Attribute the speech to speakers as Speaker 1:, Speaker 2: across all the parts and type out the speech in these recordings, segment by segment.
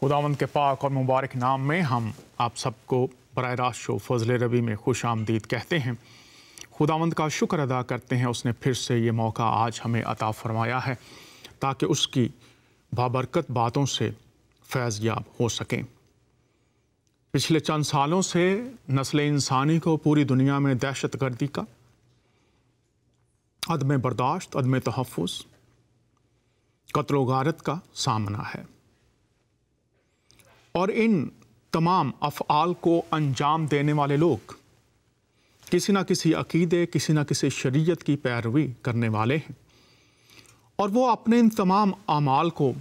Speaker 1: खुदावंद के पाक और मुबारक नाम में हम आप सबको बराह रास्त शो फजल रबी में खुश आमदीद कहते हैं। खुदावंद का शुक्र अदा करते हैं, उसने फिर से ये मौका आज हमें अता फरमाया है ताकि उसकी बाबरकत बातों से फैज़ याब हो सकें। पिछले चंद सालों से नस्ल इंसानी को पूरी दुनिया में दहशत गर्दी का, अदम बर्दाश्त, अदम तहफ़्फ़ुज़, कत्ल व गारत का सामना है और इन तमाम अफ़आल को अंजाम देने वाले लोग किसी न किसी अक़ीदे, किसी न किसी शरीयत की पैरवी करने वाले हैं और वो अपने इन तमाम अमाल को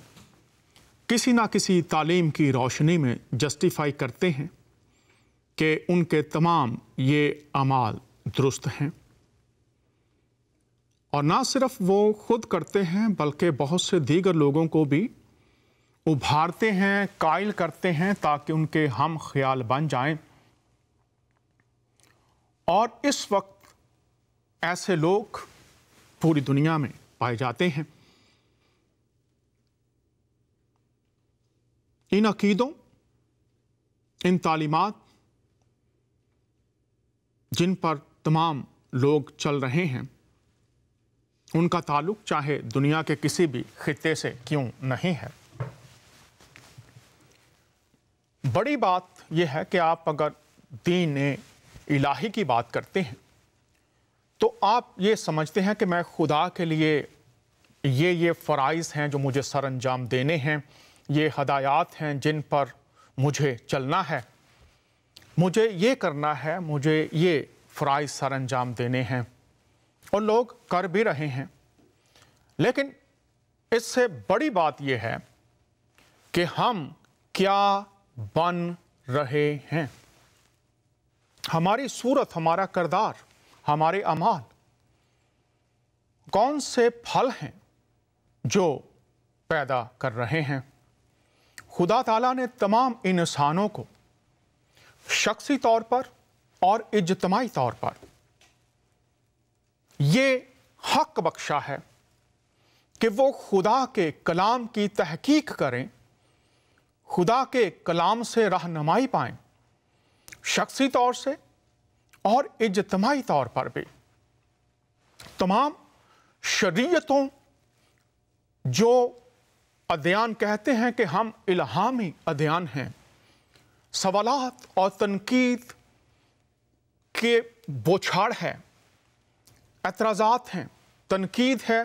Speaker 1: किसी न किसी तालीम की रोशनी में जस्टिफाई करते हैं कि उनके तमाम ये अमाल दुरुस्त हैं। और ना सिर्फ वो खुद करते हैं बल्कि बहुत से दीगर लोगों को भी उभारते हैं, कायल करते हैं ताकि उनके हम ख्याल बन जाएं। और इस वक्त ऐसे लोग पूरी दुनिया में पाए जाते हैं। इन अकीदों, इन तालीमात जिन पर तमाम लोग चल रहे हैं, उनका ताल्लुक चाहे दुनिया के किसी भी खित्ते से क्यों नहीं है। बड़ी बात यह है कि आप अगर दीन इलाही की बात करते हैं तो आप ये समझते हैं कि मैं खुदा के लिए ये फ़राइज़ हैं जो मुझे सर अंजाम देने हैं, ये हदायत हैं जिन पर मुझे चलना है, मुझे ये करना है, मुझे ये फ़राइज़ सर अंजाम देने हैं और लोग कर भी रहे हैं। लेकिन इससे बड़ी बात यह है कि हम क्या बन रहे हैं। हमारी सूरत, हमारा किरदार, हमारे अमाल कौन से फल हैं जो पैदा कर रहे हैं। खुदा ताला ने तमाम इंसानों को शख्सी तौर पर और इज्तिमाई तौर पर ये हक बख्शा है कि वो खुदा के कलाम की तहकीक करें, खुदा के कलाम से रहनुमाई पाएं, शख्सी तौर से और इज्तिमाई तौर पर भी। तमाम शरीयतों जो अध्ययन कहते हैं कि हम इल्हामी अध्ययन हैं, सवालात और तनकीद के बौछार है, एतराज़ात हैं, तनकीद है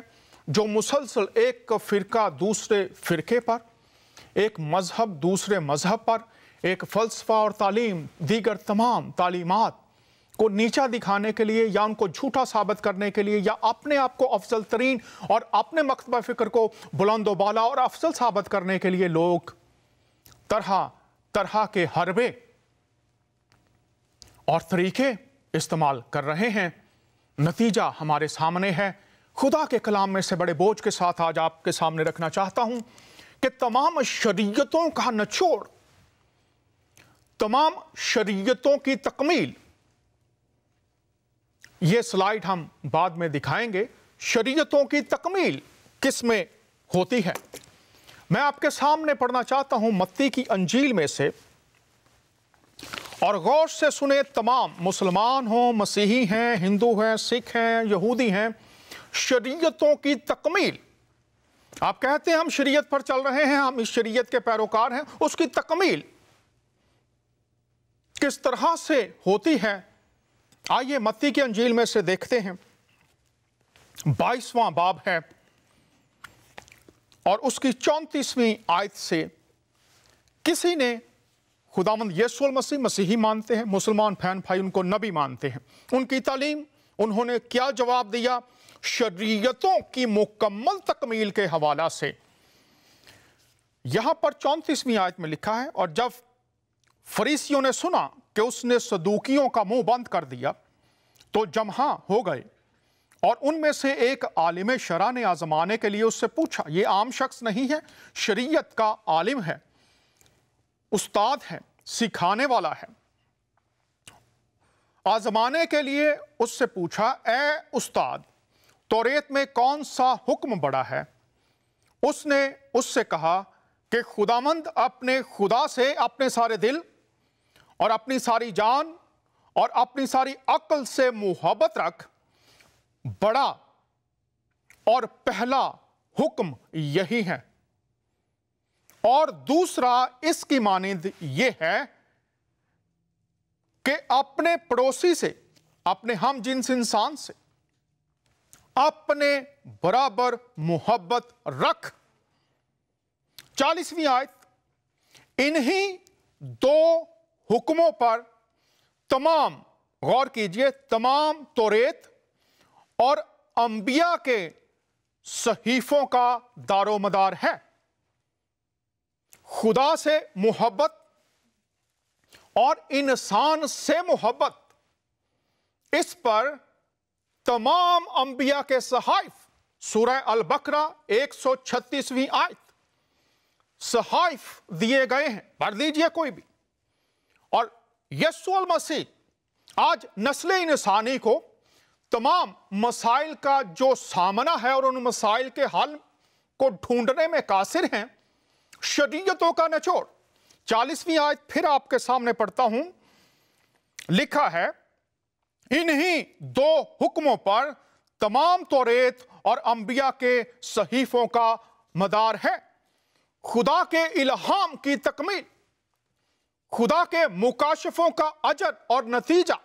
Speaker 1: जो मुसलसल एक फ़िरका दूसरे फ़िरके पर, एक मज़हब दूसरे मज़हब पर, एक फ़लसफ़ा और तालीम दीगर तमाम तालीमात को नीचा दिखाने के लिए या उनको झूठा साबित करने के लिए या अपने आप को अफजल तरीन और अपने मकतबा फ़िक्र को बुलंद व बाला और अफजल साबित करने के लिए लोग तरह तरह के हरबे और तरीके इस्तेमाल कर रहे हैं। नतीजा हमारे सामने है। खुदा के कलाम में से बड़े बोझ के साथ आज आपके सामने रखना चाहता हूं कि तमाम शरीयतों का निचोड़, तमाम शरीयतों की तकमील, ये स्लाइड हम बाद में दिखाएंगे। शरीयतों की तकमील किस में होती है। मैं आपके सामने पढ़ना चाहता हूं मत्ती की अंजील में से, और गौर से सुने तमाम मुसलमान हों, मसीही हैं, हिंदू हैं, सिख हैं, यहूदी हैं। शरीयतों की तकमील, आप कहते हैं हम शरीयत पर चल रहे हैं, हम इस शरीयत के पैरोकार हैं, उसकी तकमील किस तरह से होती है। आइए मत्ती की अंजील में से देखते हैं। 22वां बाब है और उसकी 34वीं आयत से किसी ने खुदावंद यीशु मसीह मसीही मानते हैं, मुसलमान बहन भाई उनको नबी मानते हैं, उनकी तालीम, उन्होंने क्या जवाब दिया शरीयतों की मुकम्मल तकमील के हवाला से। यहां पर 34वीं आयत में लिखा है, और जब फरीसियों ने सुना कि उसने सदूकियों का मुंह बंद कर दिया तो जमहा हो गए, और उनमें से एक आलिम शरा ने आजमाने के लिए उससे पूछा, ये आम शख्स नहीं है, शरीयत का आलिम है, उस्ताद है, सिखाने वाला है। आजमाने के लिए उससे पूछा, ए उस्ताद, तौरेत में कौन सा हुक्म बड़ा है। उसने उससे कहा कि खुदामंद अपने खुदा से अपने सारे दिल और अपनी सारी जान और अपनी सारी अक्ल से मोहब्बत रख, बड़ा और पहला हुक्म यही है। और दूसरा इसकी मानिंद यह है कि अपने पड़ोसी से, अपने हम जिन्स इंसान से अपने बराबर मोहब्बत रख। 40वीं आयत, इन्हीं दो हुक्मों पर तमाम, गौर कीजिए, तमाम तौरेत और अंबिया के सहीफों का दारोमदार है। खुदा से मोहब्बत और इंसान से मोहब्बत, इस पर तमाम अंबिया के सहाइफ, सूरह अल बकरा 136वीं आयत, सहाइफ दिए गए हैं, पढ़ लीजिए कोई भी। और यीशु मसीह आज नस्ल इंसानी को तमाम मसाइल का जो सामना है और उन मसाइल के हल को ढूंढने में कासिर हैं। शरीयतों का निचोड़, 40वीं आयत फिर आपके सामने पढ़ता हूं, लिखा है, इन्हीं दो हुक्मों पर तमाम तौरेत और अंबिया के सहीफों का मदार है। खुदा के इल्हाम की तकमील, खुदा के मुकाशफों का अजर और नतीजा,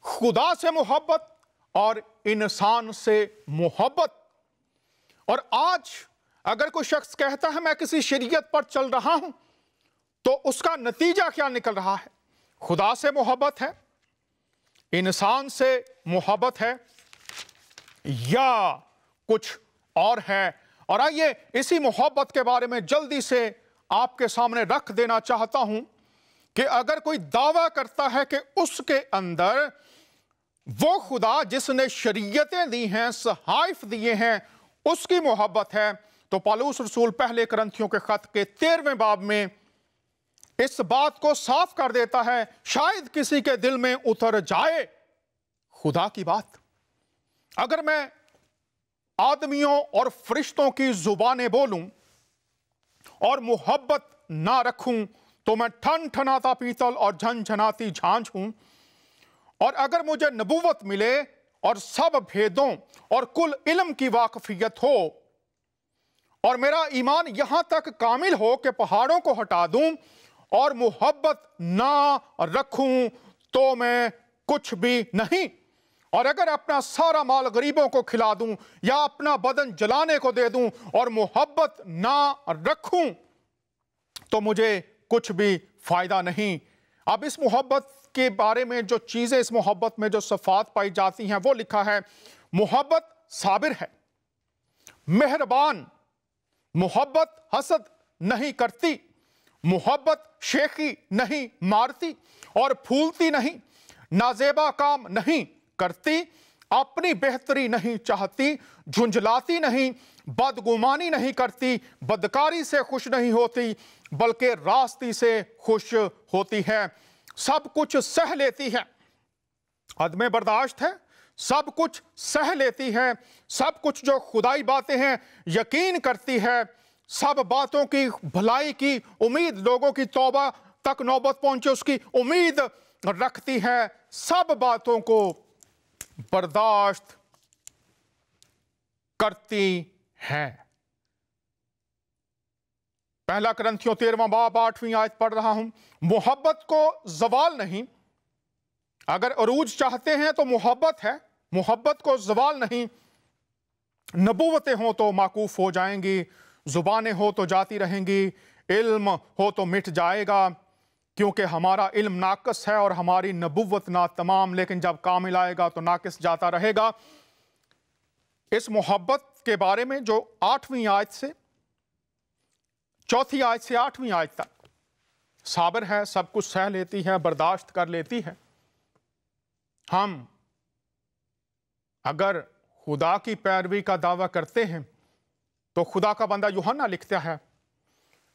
Speaker 1: खुदा से मोहब्बत और इंसान से मोहब्बत। और आज अगर कोई शख्स कहता है मैं किसी शरीयत पर चल रहा हूं, तो उसका नतीजा क्या निकल रहा है? खुदा से मोहब्बत है, इंसान से मोहब्बत है, या कुछ और है? और आइए इसी मोहब्बत के बारे में जल्दी से आपके सामने रख देना चाहता हूं कि अगर कोई दावा करता है कि उसके अंदर वो खुदा जिसने शरीयतें दी हैं, सहाइफ दिए हैं, उसकी मोहब्बत है, तो पौलुस रसूल पहले करंथियों के खत के 13वें बाब में इस बात को साफ कर देता है। शायद किसी के दिल में उतर जाए खुदा की बात। अगर मैं आदमियों और फरिश्तों की जुबानें बोलूं और मोहब्बत ना रखूं, तो मैं ठन ठनाता पीतल और झनझनाती झांझ हूं। और अगर मुझे नबूवत मिले और सब भेदों और कुल इल्म की वाकफियत हो, और मेरा ईमान यहां तक कामिल हो कि पहाड़ों को हटा दूं, और मोहब्बत ना रखूं, तो मैं कुछ भी नहीं। और अगर अपना सारा माल गरीबों को खिला दूं या अपना बदन जलाने को दे दूं और मोहब्बत ना रखूं, तो मुझे कुछ भी फायदा नहीं। अब इस मोहब्बत के बारे में जो चीजें, इस मोहब्बत में जो सफात पाई जाती हैं, वो लिखा है, मोहब्बत साबिर है, मेहरबान, मोहब्बत हसद नहीं करती, मोहब्बत शेखी नहीं मारती और फूलती नहीं, नाजेबा काम नहीं करती, अपनी बेहतरी नहीं चाहती, झुंझलाती नहीं, बदगुमानी नहीं करती, बदकारी से खुश नहीं होती, बल्कि रास्ती से खुश होती है, सब कुछ सह लेती है, अदमे बर्दाश्त है, सब कुछ सह लेती है, सब कुछ जो खुदाई बातें हैं यकीन करती है, सब बातों की भलाई की उम्मीद, लोगों की तौबा तक नौबत पहुंचे उसकी उम्मीद रखती है, सब बातों को बर्दाश्त करती है। पहला करंथियों 13वां बाब 8वीं आयत पढ़ रहा हूं। मोहब्बत को जवाल नहीं, अगर अरूज चाहते हैं तो मोहब्बत है, मोहब्बत को जवाल नहीं। नबूवतें हो तो माकूफ हो जाएंगी, जुबानें हो तो जाती रहेंगी, इल्म हो तो मिट जाएगा, क्योंकि हमारा इल्म नाकस है और हमारी नबूवत ना तमाम, लेकिन जब कामिल आएगा तो नाकिस जाता रहेगा। इस मोहब्बत के बारे में जो 8वीं आयत से, 4थी आयत से 8वीं आयत तक साबर है, सब कुछ सह लेती है, बर्दाश्त कर लेती है। हम अगर खुदा की पैरवी का दावा करते हैं तो खुदा का बंदा यूहन्ना लिखता है,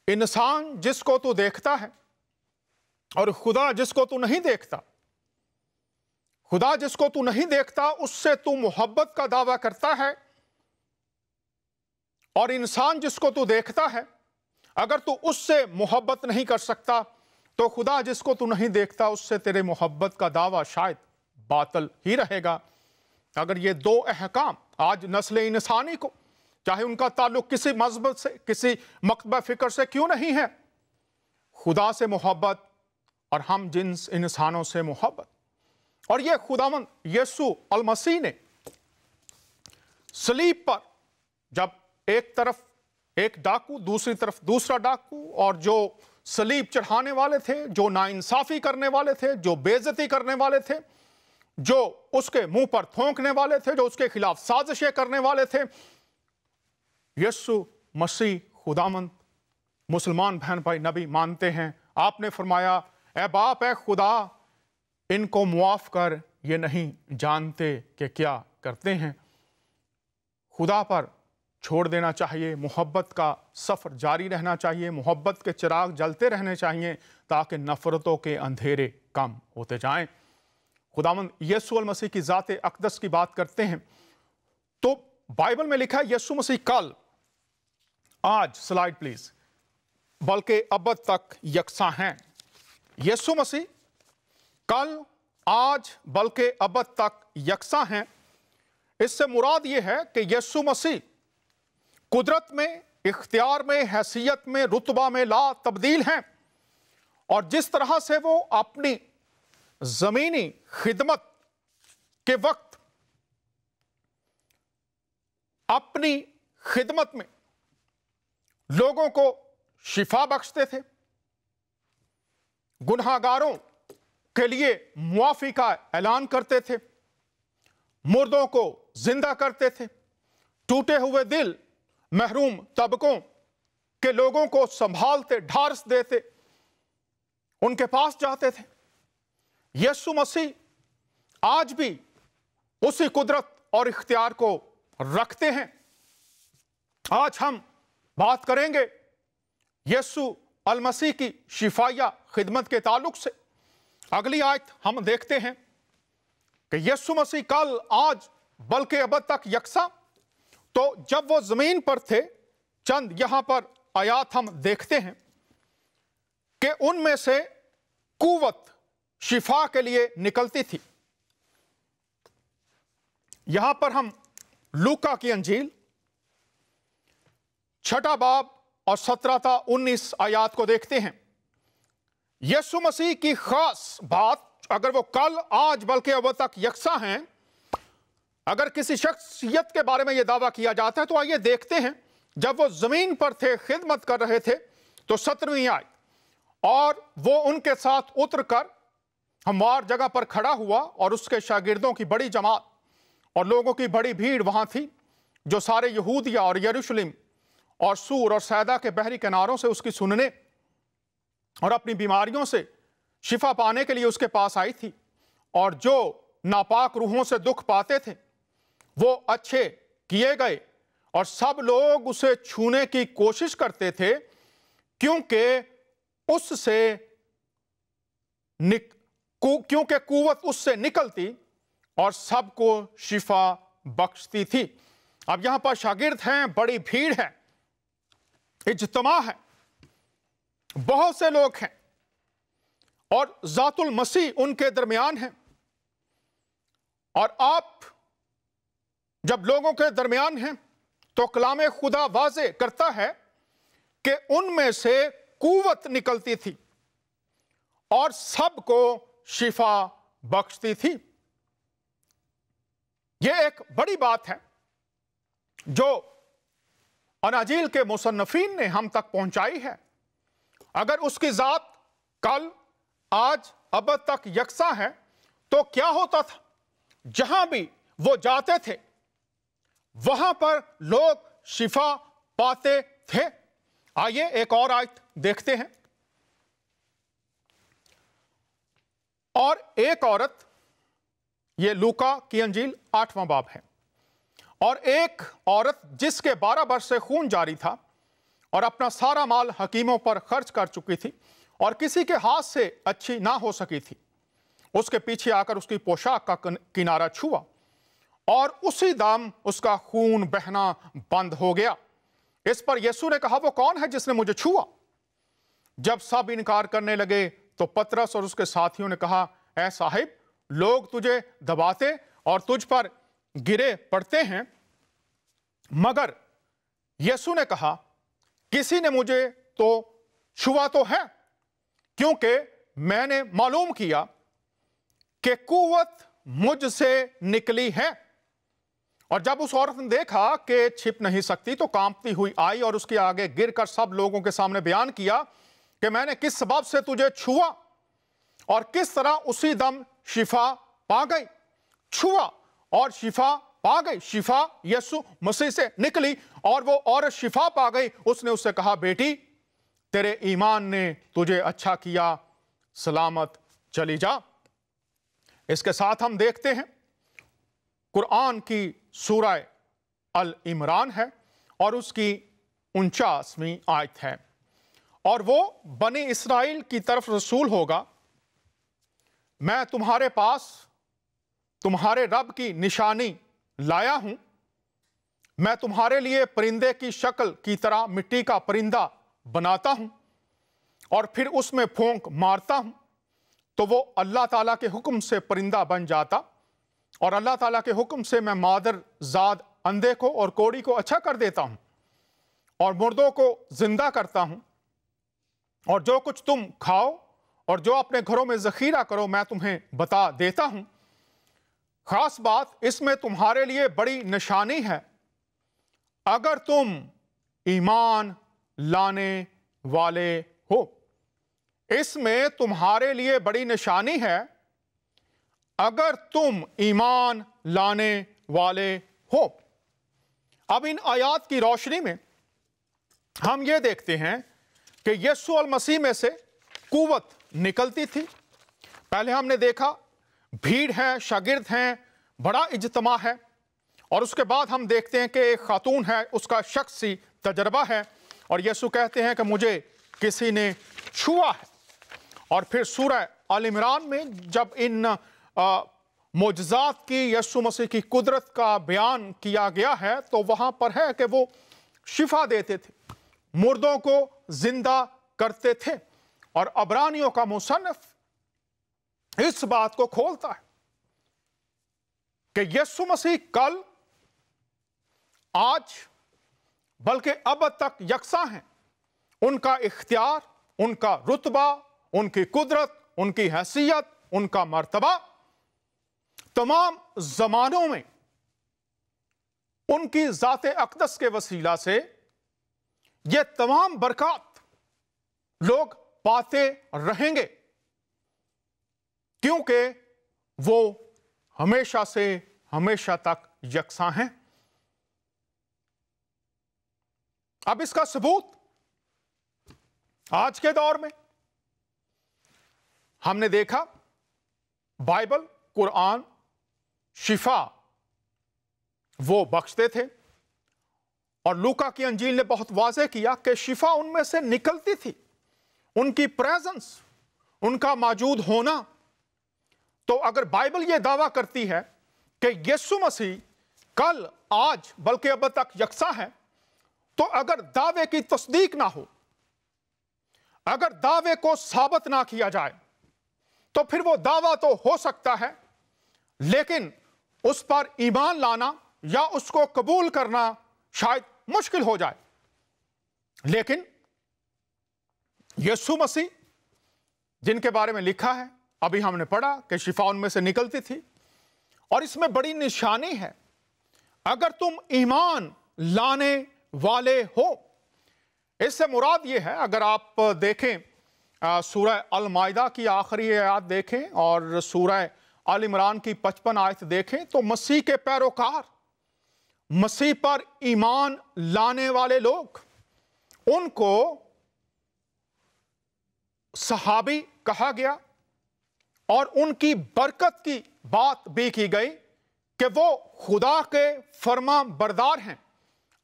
Speaker 1: इंसान जिसको तू देखता है और खुदा जिसको तू नहीं देखता, खुदा जिसको तू नहीं देखता उससे तू मोहब्बत का दावा करता है, और इंसान जिसको तू देखता है अगर तू उससे मोहब्बत नहीं कर सकता तो खुदा जिसको तू नहीं देखता उससे तेरे मोहब्बत का दावा शायद बातिल ही रहेगा। अगर ये दो अहकाम आज नस्ल इंसानी को, चाहे उनका ताल्लुक किसी मजहब से, किसी मकतबा फिक्र से क्यों नहीं है, खुदा से मोहब्बत और हम जिन्स इंसानों से मोहब्बत, और ये खुदावंद यीशु अल मसीह ने सलीब पर जब एक तरफ एक डाकू, दूसरी तरफ दूसरा डाकू, और जो सलीब चढ़ाने वाले थे, जो नाइंसाफी करने वाले थे, जो बेइज्जती करने वाले थे, जो उसके मुंह पर थूकने वाले थे, जो उसके खिलाफ साजिशें करने वाले थे, यीशु मसीह खुदावंद मुसलमान बहन भाई नबी मानते हैं। आपने फरमाया, ए बाप ए खुदा, इनको मुआफ कर, ये नहीं जानते कि क्या करते हैं। खुदा पर छोड़ देना चाहिए, मोहब्बत का सफ़र जारी रहना चाहिए, मोहब्बत के चिराग जलते रहने चाहिए ताकि नफ़रतों के अंधेरे कम होते जाएं। खुदावंद यीशु मसीह की ज़ात अक़दस की बात करते हैं तो बाइबल में लिखा है यीशु मसीह कल, आज, स्लाइड प्लीज, बल्कि अबद तक यकसा हैं। यीशु मसीह कल, आज, बल्कि अबद तक यकसा हैं। इससे मुराद यह है कि यीशु मसीह कुदरत में, इख्तियार में, हैसियत में, रुतबा में ला तब्दील हैं, और जिस तरह से वो अपनी जमीनी खिदमत के वक्त अपनी खिदमत में लोगों को शिफा बख्शते थे, गुनहगारों के लिए मुआफी का ऐलान करते थे, मुर्दों को जिंदा करते थे, टूटे हुए दिल महरूम तबकों के लोगों को संभालते, ढारस देते, उनके पास जाते थे। यीशु मसीह आज भी उसी कुदरत और इख्तियार को रखते हैं। आज हम बात करेंगे यीशु अल मसीह की शिफाया खिदमत के ताल्लुक से। अगली आयत हम देखते हैं कि यीशु मसीह कल, आज, बल्कि अबद तक यकसा। तो जब वो जमीन पर थे, चंद यहां पर आयात हम देखते हैं कि उनमें से कुव्वत शिफा के लिए निकलती थी। यहां पर हम लूका की अंजील 6 बाब और 17 था 19 आयात को देखते हैं। यीशु मसीह की खास बात, अगर वो कल, आज, बल्कि अब तक यकसा हैं, अगर किसी शख्सियत के बारे में यह दावा किया जाता है तो आइए देखते हैं। जब वो जमीन पर थे, खिदमत कर रहे थे, तो 17वीं आयत, और वो उनके साथ उतरकर हमवार जगह पर खड़ा हुआ, और उसके शागिर्दों की बड़ी जमात और लोगों की बड़ी भीड़ वहां थी, जो सारे यहूदिया और यरूशलेम और सूर और सैदा के बहरी किनारों से उसकी सुनने और अपनी बीमारियों से शिफा पाने के लिए उसके पास आई थी। और जो नापाक रूहों से दुख पाते थे वो अच्छे किए गए, और सब लोग उसे छूने की कोशिश करते थे, क्योंकि उससे क्योंकि कुव्वत उससे निकलती और सबको शिफा बख्शती थी। अब यहां पर शागिर्द हैं, बड़ी भीड़ है, इज्तिमा है, बहुत से लोग हैं, और ज़ातुल मसीह उनके दरमियान है। और आप जब लोगों के दरमियान हैं तो कलाम खुदा वाज़े करता है कि उनमें से कुव्वत निकलती थी और सबको शिफा बख्शती थी। यह एक बड़ी बात है जो अनाजील के मुसन्नफीन ने हम तक पहुंचाई है। अगर उसकी ज़ात कल, आज, अब तक यकसा है, तो क्या होता था? जहां भी वो जाते थे वहां पर लोग शिफा पाते थे। आइए एक और आयत देखते हैं। और एक औरत, ये लूका की अंजील 8वां बाब है, और एक औरत जिसके 12 वर्ष से खून जारी था और अपना सारा माल हकीमों पर खर्च कर चुकी थी और किसी के हाथ से अच्छी ना हो सकी थी, उसके पीछे आकर उसकी पोशाक का किनारा छुआ और उसी दम उसका खून बहना बंद हो गया। इस पर यीशु ने कहा, वो कौन है जिसने मुझे छुआ? जब सब इनकार करने लगे तो पतरस और उसके साथियों ने कहा, ऐ साहिब, लोग तुझे दबाते और तुझ पर गिरे पड़ते हैं। मगर यीशु ने कहा, किसी ने मुझे तो छुआ तो है, क्योंकि मैंने मालूम किया कि कुव्वत मुझसे निकली है। और जब उस औरत ने देखा कि छिप नहीं सकती तो कांपती हुई आई और उसके आगे गिरकर सब लोगों के सामने बयान किया कि मैंने किस सबब से तुझे छुआ और किस तरह उसी दम शिफा पा गई। छुआ और शिफा पा गई। शिफा यीशु मसीह से निकली और वो औरत शिफा पा गई। उसने उससे कहा, बेटी, तेरे ईमान ने तुझे अच्छा किया, सलामत चली जा। इसके साथ हम देखते हैं कुरान की सूरह अल इमरान है और उसकी 49वीं आयत है। और वो बनी इस्राइल की तरफ रसूल होगा, मैं तुम्हारे पास तुम्हारे रब की निशानी लाया हूं। मैं तुम्हारे लिए परिंदे की शक्ल की तरह मिट्टी का परिंदा बनाता हूं और फिर उसमें फूंक मारता हूं तो वो अल्लाह ताला के हुक्म से परिंदा बन जाता, और अल्लाह ताला के हुक्म से मैं मादर जाद अंधे को और कोढ़ी को अच्छा कर देता हूं और मुर्दों को जिंदा करता हूं। और जो कुछ तुम खाओ और जो अपने घरों में जखीरा करो मैं तुम्हें बता देता हूं। खास बात, इसमें तुम्हारे लिए बड़ी निशानी है, अगर तुम ईमान लाने वाले हो। इसमें तुम्हारे लिए बड़ी निशानी है, अगर तुम ईमान लाने वाले हो। अब इन आयात की रोशनी में हम ये देखते हैं कि यीशु अल मसीह में से कुव्वत निकलती थी। पहले हमने देखा भीड़ है, शागिर्द हैं, बड़ा इज्तिमा है, और उसके बाद हम देखते हैं कि एक खातून है, उसका शख्सी तजर्बा है और यीशु कहते हैं कि मुझे किसी ने छुआ है। और फिर सूरह अल इमरान में जब इन मोजज़ात की, यीशु मसीह की कुदरत का बयान किया गया है तो वहां पर है कि वो शिफा देते थे, मुर्दों को जिंदा करते थे। और अबरानियों का मुसन्निफ इस बात को खोलता है कि यीशु मसीह कल, आज, बल्कि अब तक यकसा हैं। उनका इख्तियार, उनका रुतबा, उनकी कुदरत, उनकी हैसियत, उनका मर्तबा तमाम जमानों में उनकी ज़ाते अक़दस के वसीला से ये तमाम बरकत लोग पाते रहेंगे, क्योंकि वो हमेशा से हमेशा तक यकसा हैं। अब इसका सबूत आज के दौर में हमने देखा, बाइबल, कुरान, शिफा वो बख्शते थे और लूका की अंजील ने बहुत वाज़ेह किया कि शिफा उनमें से निकलती थी, उनकी प्रेजेंस, उनका मौजूद होना। तो अगर बाइबल ये दावा करती है कि यीशु मसीह कल, आज, बल्कि अब तक यकसा है, तो अगर दावे की तस्दीक ना हो, अगर दावे को साबित ना किया जाए, तो फिर वो दावा तो हो सकता है लेकिन उस पर ईमान लाना या उसको कबूल करना शायद मुश्किल हो जाए। लेकिन यीशु मसीह, जिनके बारे में लिखा है, अभी हमने पढ़ा कि शिफा उनमें से निकलती थी, और इसमें बड़ी निशानी है, अगर तुम ईमान लाने वाले हो। इससे मुराद ये है, अगर आप देखें सूरह अल माइदा की आखिरी आयत देखें और सूरह अल इमरान की 55 आयत देखें, तो मसीह के पैरोकार, मसीह पर ईमान लाने वाले लोग, उनको सहाबी कहा गया और उनकी बरकत की बात भी की गई कि वो खुदा के फर्मा बरदार हैं।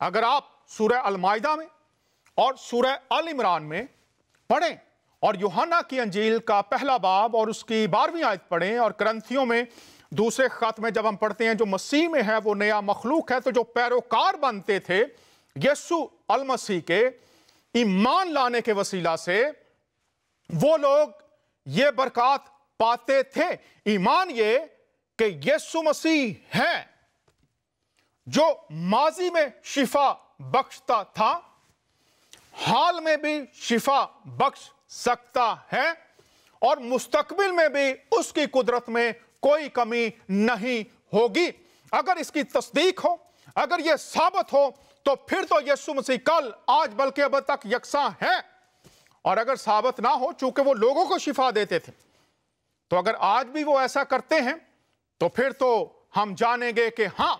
Speaker 1: अगर आप सूरह अल माइदा में और सूरह अल इमरान में पढ़ें और यूहन्ना की अंजील का पहला बाब और उसकी 12वीं आयत पढ़ें, और करंथियों में दूसरे खत में जब हम पढ़ते हैं जो मसीह में है वो नया मखलूक है, तो जो पैरोकार बनते थे यीशु अल मसीह के ईमान लाने के वसीला से वो लोग ये बरकत पाते थे। ईमान ये कि यीशु मसीह है जो माजी में शिफा बख्शता था, हाल में भी शिफा बख्श सकता है और मुस्तकबिल में भी उसकी कुदरत में कोई कमी नहीं होगी। अगर इसकी तस्दीक हो, अगर यह साबित हो, तो फिर तो यीशु मसीह कल, आज, बल्कि अब तक यकसा है। और अगर साबित ना हो, चूंकि वो लोगों को शिफा देते थे, तो अगर आज भी वो ऐसा करते हैं, तो फिर तो हम जानेंगे कि हां,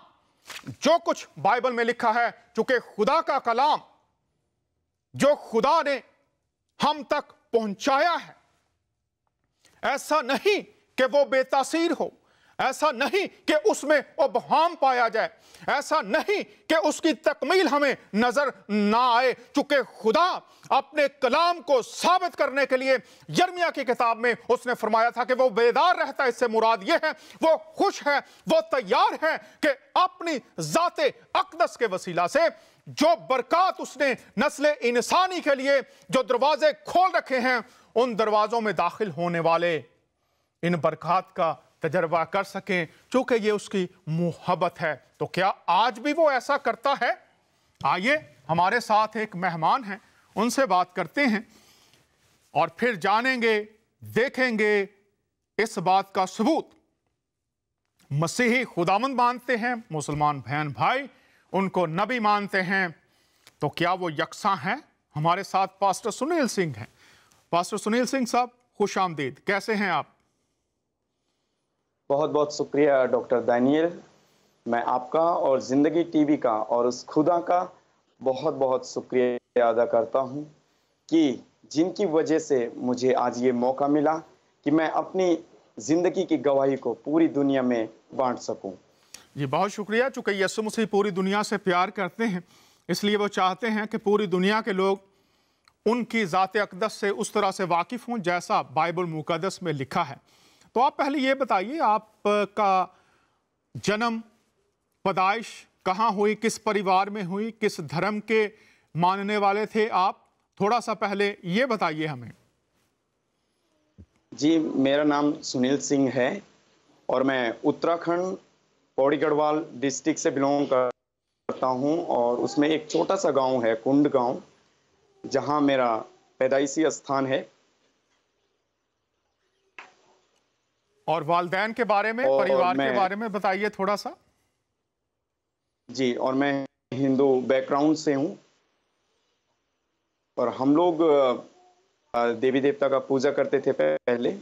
Speaker 1: जो कुछ बाइबल में लिखा है, चूंकि खुदा का कलाम जो खुदा ने हम तक पहुंचाया है, ऐसा नहीं कि वो बेतासीर हो, ऐसा नहीं कि उसमें अबहाम पाया जाए, ऐसा नहीं कि उसकी तकमील हमें नजर ना आए। चूंकि खुदा अपने कलाम को साबित करने के लिए यिर्मयाह की किताब में उसने फरमाया था कि वो बेदार रहता है। इससे मुराद ये है, वो खुश है, वो तैयार है कि अपनी जाते अक़दस के वसीला से जो बरकत उसने नस्ल इंसानी के लिए जो दरवाजे खोल रखे हैं, उन दरवाजों में दाखिल होने वाले इन बरकत का तजर्बा कर सकें, चूंकि ये उसकी मोहब्बत है। तो क्या आज भी वो ऐसा करता है? आइए, हमारे साथ एक मेहमान हैं, उनसे बात करते हैं और फिर जानेंगे, देखेंगे इस बात का सबूत। मसीही खुदावंद मानते हैं, मुसलमान बहन भाई उनको नबी मानते हैं, तो क्या वो यकसा हैं? हमारे साथ पास्टर सुनील सिंह हैं। पास्टर सुनील सिंह साहब, खुश आमदीद, कैसे हैं आप?
Speaker 2: बहुत बहुत शुक्रिया डॉक्टर दानियल। मैं आपका और ज़िंदगी टीवी का और उस खुदा का बहुत बहुत शुक्रिया अदा करता हूं कि जिनकी वजह से मुझे आज ये मौका मिला कि मैं अपनी ज़िंदगी की गवाही को पूरी दुनिया में बांट सकूं।
Speaker 1: जी, बहुत शुक्रिया। चूंकि यीशु मसीह पूरी दुनिया से प्यार करते हैं, इसलिए वो चाहते हैं कि पूरी दुनिया के लोग उनकी ज़ात अक़दस से उस तरह से वाकिफ़ हों जैसा बाइबल मुक़द्दस में लिखा है। तो आप पहले ये बताइए, आपका जन्म, पैदाइश कहाँ हुई, किस परिवार में हुई, किस धर्म के मानने वाले थे आप? थोड़ा सा पहले ये बताइए हमें।
Speaker 2: जी, मेरा नाम सुनील सिंह है और मैं उत्तराखंड पौड़ी गढ़वाल डिस्ट्रिक्ट से बिलोंग करता हूं और उसमें एक छोटा सा गांव है, कुंड गांव, जहां मेरा पैदाइशी स्थान है।
Speaker 1: और वालिदैन के बारे में, परिवार के बारे में बताइए थोड़ा सा।
Speaker 2: जी, और मैं हिंदू बैकग्राउंड से हूं और हम लोग देवी देवता का पूजा करते थे पहले।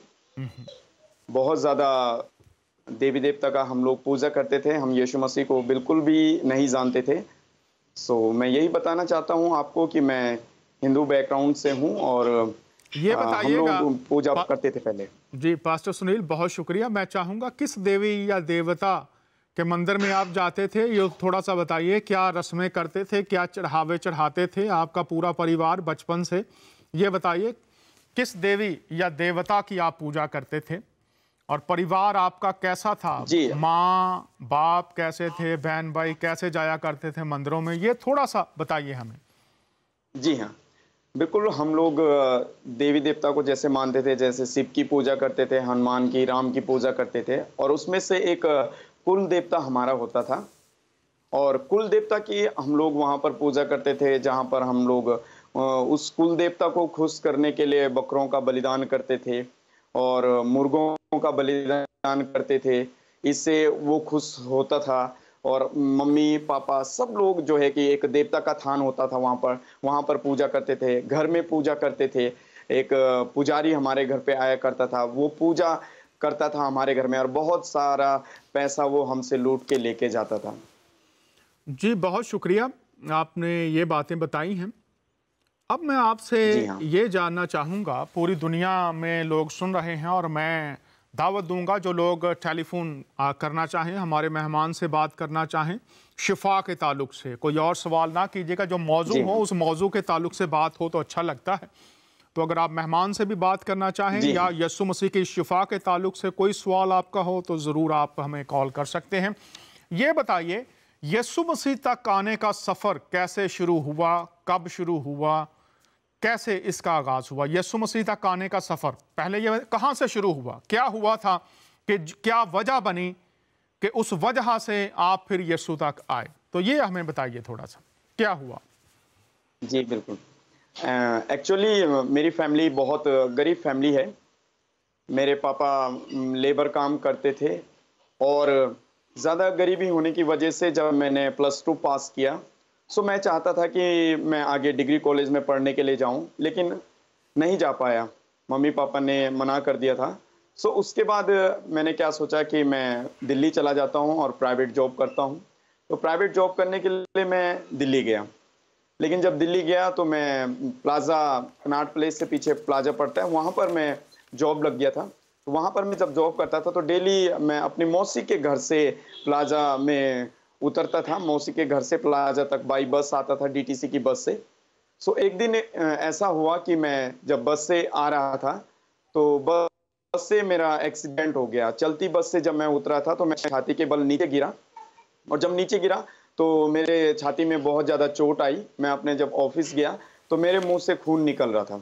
Speaker 2: बहुत ज़्यादा देवी देवता का हम लोग पूजा करते थे। हम यीशु मसीह को बिल्कुल भी नहीं जानते थे। मैं यही बताना चाहता हूं आपको कि मैं हिंदू बैकग्राउंड से हूं और
Speaker 1: ये बताइएगा,
Speaker 2: हम लोग पूजा करते थे पहले।
Speaker 1: जी पास्टर सुनील, बहुत शुक्रिया। मैं चाहूँगा किस देवी या देवता के मंदिर में आप जाते थे, ये थोड़ा सा बताइए। क्या रस्में करते थे, क्या चढ़ावे चढ़ाते थे आपका पूरा परिवार बचपन से? ये बताइए किस देवी या देवता की आप पूजा करते थे और परिवार आपका कैसा था?
Speaker 2: जी,
Speaker 1: माँ बाप कैसे थे, बहन भाई कैसे जाया करते थे मंदिरों में? ये थोड़ा सा बताइए हमें।
Speaker 2: जी हाँ, बिल्कुल। हम लोग देवी देवता को जैसे मानते थे, जैसे शिव की पूजा करते थे, हनुमान की, राम की पूजा करते थे और उसमें से एक कुल देवता हमारा होता था और कुल देवता की हम लोग वहाँ पर पूजा करते थे, जहाँ पर हम लोग उस कुल देवता को खुश करने के लिए बकरों का बलिदान करते थे और मुर्गों का बलिदान करते थे। इससे वो खुश होता था और मम्मी पापा सब लोग जो है कि एक देवता का थान होता था, वहाँ पर पूजा करते थे, घर में पूजा करते थे। एक पुजारी हमारे घर पे आया करता था, वो पूजा करता था हमारे घर में और बहुत सारा पैसा वो हमसे लूट के लेके जाता था।
Speaker 1: जी, बहुत शुक्रिया, आपने ये बातें बताई हैं। अब मैं आपसे
Speaker 2: हाँ।
Speaker 1: ये जानना चाहूँगा, पूरी दुनिया में लोग सुन रहे हैं और मैं दावत दूंगा जो लोग टेलीफोन करना चाहें, हमारे मेहमान से बात करना चाहें शिफा के ताल्लुक से, कोई और सवाल ना कीजिएगा, जो मौजू हो उस मौजू के ताल्लुक से बात हो तो अच्छा लगता है। तो अगर आप मेहमान से भी बात करना चाहें या यीशु मसीह की शिफा के ताल्लुक से कोई सवाल आपका हो तो ज़रूर आप हमें कॉल कर सकते हैं। ये बताइए यीशु मसीह तक आने का सफर कैसे शुरू हुआ, कब शुरू हुआ, कैसे इसका आगाज हुआ? यीशु मसीह तक आने का सफर पहले ये कहां से शुरू हुआ, क्या हुआ था कि क्या वजह बनी कि उस वजह से आप फिर यीशु तक आए? तो ये हमें बताइए थोड़ा सा, क्या हुआ?
Speaker 2: जी बिल्कुल। एक्चुअली मेरी फैमिली बहुत गरीब फैमिली है। मेरे पापा लेबर काम करते थे और ज़्यादा गरीबी होने की वजह से जब मैंने +2 पास किया, सो मैं चाहता था कि मैं आगे डिग्री कॉलेज में पढ़ने के लिए जाऊं, लेकिन नहीं जा पाया। मम्मी पापा ने मना कर दिया था। सो उसके बाद मैंने क्या सोचा कि मैं दिल्ली चला जाता हूं और प्राइवेट जॉब करता हूं। तो प्राइवेट जॉब करने के लिए मैं दिल्ली गया। लेकिन जब दिल्ली गया तो मैं प्लाज़ा कनॉट प्लेस से पीछे प्लाज़ा पड़ता है, वहाँ पर मैं जॉब लग गया था। तो वहाँ पर मैं जब जॉब करता था तो डेली मैं अपनी मौसी के घर से प्लाज़ा में उतरता था। मौसी के घर से प्लाज़ा तक बाई बस आता था, डीटीसी की बस से। सो एक दिन ऐसा हुआ कि मैं जब बस से आ रहा था तो बस से मेरा एक्सीडेंट हो गया। चलती बस से जब मैं उतरा था तो मैं छाती के बल नीचे गिरा और जब नीचे गिरा तो मेरे छाती में बहुत ज़्यादा चोट आई। मैं अपने जब ऑफिस गया तो मेरे मुंह से खून निकल रहा था।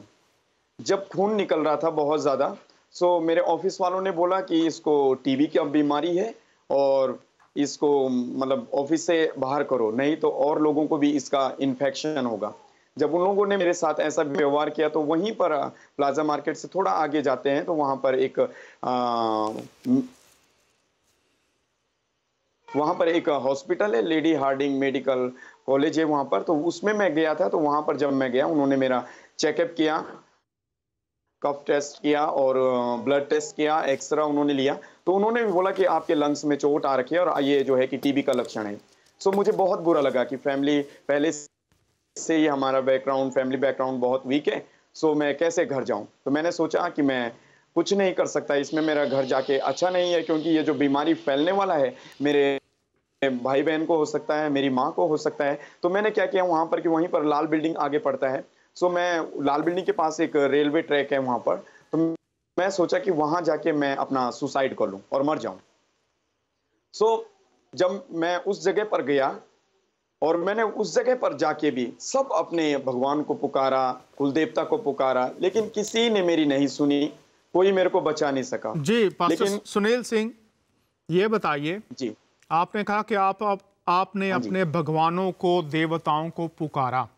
Speaker 2: जब खून निकल रहा था बहुत ज़्यादा, सो मेरे ऑफिस वालों ने बोला कि इसको टीबी की अब बीमारी है और इसको मतलब ऑफिस से बाहर करो, नहीं तो और लोगों को भी इसका इन्फेक्शन होगा। जब उन लोगों ने मेरे साथ ऐसा व्यवहार किया तो वहीं पर प्लाजा मार्केट से थोड़ा आगे जाते हैं तो वहाँ पर एक हॉस्पिटल है, लेडी हार्डिंग मेडिकल कॉलेज है वहाँ पर, तो उसमें मैं गया था। तो वहाँ पर जब मैं गया उन्होंने मेरा चेकअप किया, कफ टेस्ट किया और ब्लड टेस्ट किया, एक्सरा उन्होंने लिया। तो उन्होंने भी बोला कि आपके लंग्स में चोट आ रखी है और ये जो है कि टीबी का लक्षण है। सो मुझे बहुत बुरा लगा कि फैमिली पहले से ही हमारा फैमिली बैकग्राउंड बहुत वीक है। सो मैं कैसे घर जाऊं? तो मैंने सोचा कि मैं कुछ नहीं कर सकता इसमें, मेरा घर जाके अच्छा नहीं है, क्योंकि ये जो बीमारी फैलने वाला है मेरे भाई बहन को हो सकता है, मेरी माँ को हो सकता है। तो मैंने क्या किया वहां पर कि वहीं पर लाल बिल्डिंग आगे पड़ता है। सो मैं लाल बिल्डिंग के पास एक रेलवे ट्रैक है वहां पर, तो मैं सोचा कि वहां जाके मैं अपना सुसाइड कर लूं और मर जाऊं। सो जब मैं उस जगह पर गया और मैंने उस जगह पर जाके भी सब अपने भगवान को पुकारा, कुल देवता को पुकारा, लेकिन किसी ने मेरी नहीं सुनी, कोई मेरे को बचा नहीं सका।
Speaker 1: जी पास्टर
Speaker 2: लेकिन
Speaker 1: सुनील सिंह, ये बताइए,
Speaker 2: जी,
Speaker 1: आपने कहा कि आपने
Speaker 2: हाँ जी,
Speaker 1: अपने भगवानों को, देवताओं को पुकारा।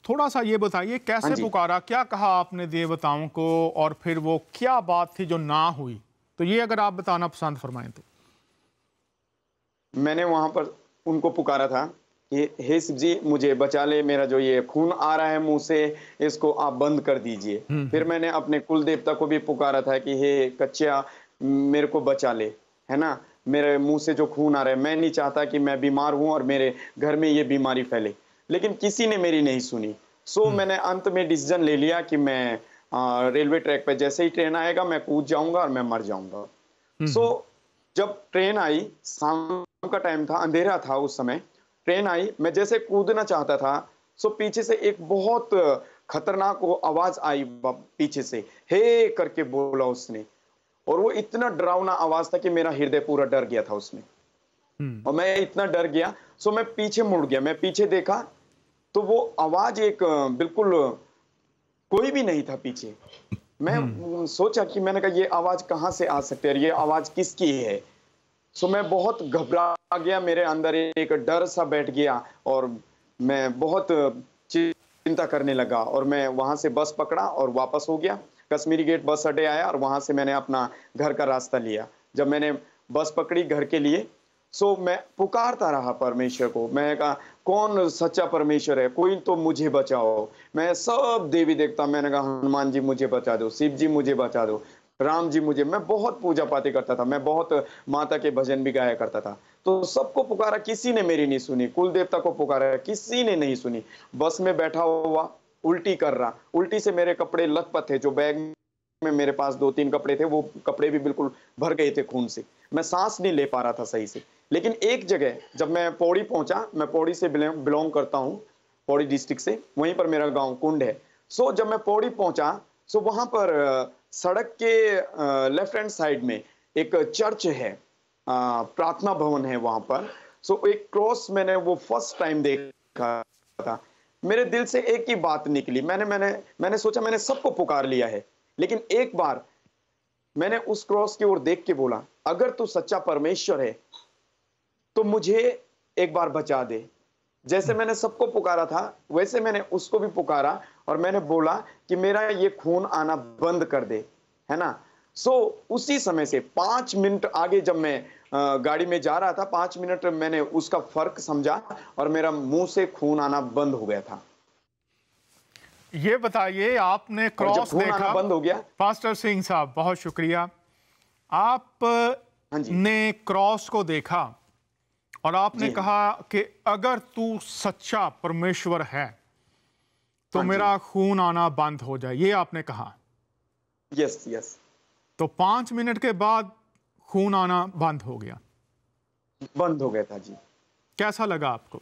Speaker 1: थोड़ा सा ये बताइए
Speaker 2: हाँ
Speaker 1: कैसे
Speaker 2: जी।
Speaker 1: पुकारा, क्या कहा आपने देवताओं को और फिर वो क्या बात थी जो ना हुई? तो ये अगर आप बताना पसंद फरमाएं तो।
Speaker 2: मैंने वहां पर उनको पुकारा था कि हे शिव जी मुझे बचा ले, मेरा जो ये खून आ रहा है मुंह से इसको आप बंद कर दीजिए। फिर मैंने अपने कुल देवता को भी पुकारा था कि हे कच्चा मेरे को बचा ले, है ना, मेरे मुंह से जो खून आ रहा है, मैं नहीं चाहता कि मैं बीमार हूं और मेरे घर में ये बीमारी फैले। लेकिन किसी ने मेरी नहीं सुनी। सो मैंने अंत में डिसीजन ले लिया कि मैं रेलवे ट्रैक पे जैसे ही ट्रेन आएगा मैं कूद जाऊंगा और मैं मर जाऊंगा। सो जब ट्रेन आई, शाम का टाइम था, अंधेरा था उस समय, ट्रेन आई, मैं जैसे कूदना चाहता था, सो पीछे से एक बहुत खतरनाक वो आवाज आई, पीछे से हे करके बोला उसने, और वो इतना डरावना आवाज था कि मेरा हृदय पूरा डर गया था उसमें। और मैं इतना डर गया, सो मैं पीछे मुड़ गया, मैं पीछे देखा तो वो आवाज एक बिल्कुल कोई भी नहीं था पीछे। मैं सोचा कि मैंने कहा ये आवाज कहां से आ सकती है, ये आवाज किसकी है? सो मैं बहुत घबरा गया, मेरे अंदर एक डर सा बैठ गया और मैं बहुत चिंता करने लगा और मैं वहां से बस पकड़ा और वापस हो गया। कश्मीरी गेट बस अड्डे आया और वहां से मैंने अपना घर का रास्ता लिया। जब मैंने बस पकड़ी घर के लिए, सो मैं पुकारता रहा परमेश्वर को। मैं कहा कौन सच्चा परमेश्वर है, कोई तो मुझे बचाओ। मैं सब देवी देवता, मैंने कहा हनुमान जी मुझे बचा दो, शिव जी मुझे बचा दो, राम जी मुझे, मैं बहुत पूजा पाती करता था, मैं बहुत माता के भजन भी गाया करता था। तो सबको पुकारा, किसी ने मेरी नहीं सुनी। कुल देवता को पुकारा, किसी ने नहीं सुनी। बस में बैठा हुआ उल्टी कर रहा, उल्टी से मेरे कपड़े लथपथ थे, जो बैग में मेरे पास 2-3 कपड़े थे वो कपड़े भी बिल्कुल भर गए थे खून से। मैं सांस नहीं ले पा रहा था सही से। लेकिन एक जगह जब मैं पौड़ी पहुंचा, मैं पौड़ी से बिलोंग करता हूं, पौड़ी डिस्ट्रिक्ट से, वहीं पर मेरा गांव कुंड है। सो जब मैं पौड़ी पहुंचा, सो वहां पर सड़क के लेफ्ट हैंड साइड में एक चर्च है, प्रार्थना भवन है वहां पर। सो एक क्रॉस मैंने वो फर्स्ट टाइम देखा था। मेरे दिल से एक ही बात निकली, मैंने सोचा मैंने सबको पुकार लिया है, लेकिन एक बार मैंने उस क्रॉस की ओर देख के बोला, अगर तू सच्चा परमेश्वर है तो मुझे एक बार बचा दे। जैसे मैंने सबको पुकारा था वैसे मैंने उसको भी पुकारा और मैंने बोला कि मेरा ये खून आना बंद कर दे, है ना। सो उसी समय से 5 मिनट आगे जब मैं गाड़ी में जा रहा था, 5 मिनट मैंने उसका फर्क समझा और मेरा मुंह से खून आना बंद हो गया था।
Speaker 1: ये बताइए, आपने
Speaker 2: और जब
Speaker 1: क्रॉस
Speaker 2: खून आना
Speaker 1: देखा।
Speaker 2: बंद हो गया,
Speaker 1: पास्टर सिंह साहब बहुत शुक्रिया। आप
Speaker 2: हाँ जी,
Speaker 1: ने क्रॉस को देखा और आपने
Speaker 2: जी हाँ,
Speaker 1: कहा कि अगर तू सच्चा परमेश्वर है तो
Speaker 2: हाँ जी,
Speaker 1: मेरा खून आना बंद हो जाए, ये आपने कहा।
Speaker 2: यस यस,
Speaker 1: तो 5 मिनट के बाद खून आना बंद हो गया।
Speaker 2: बंद हो गया था जी।
Speaker 1: कैसा लगा आपको?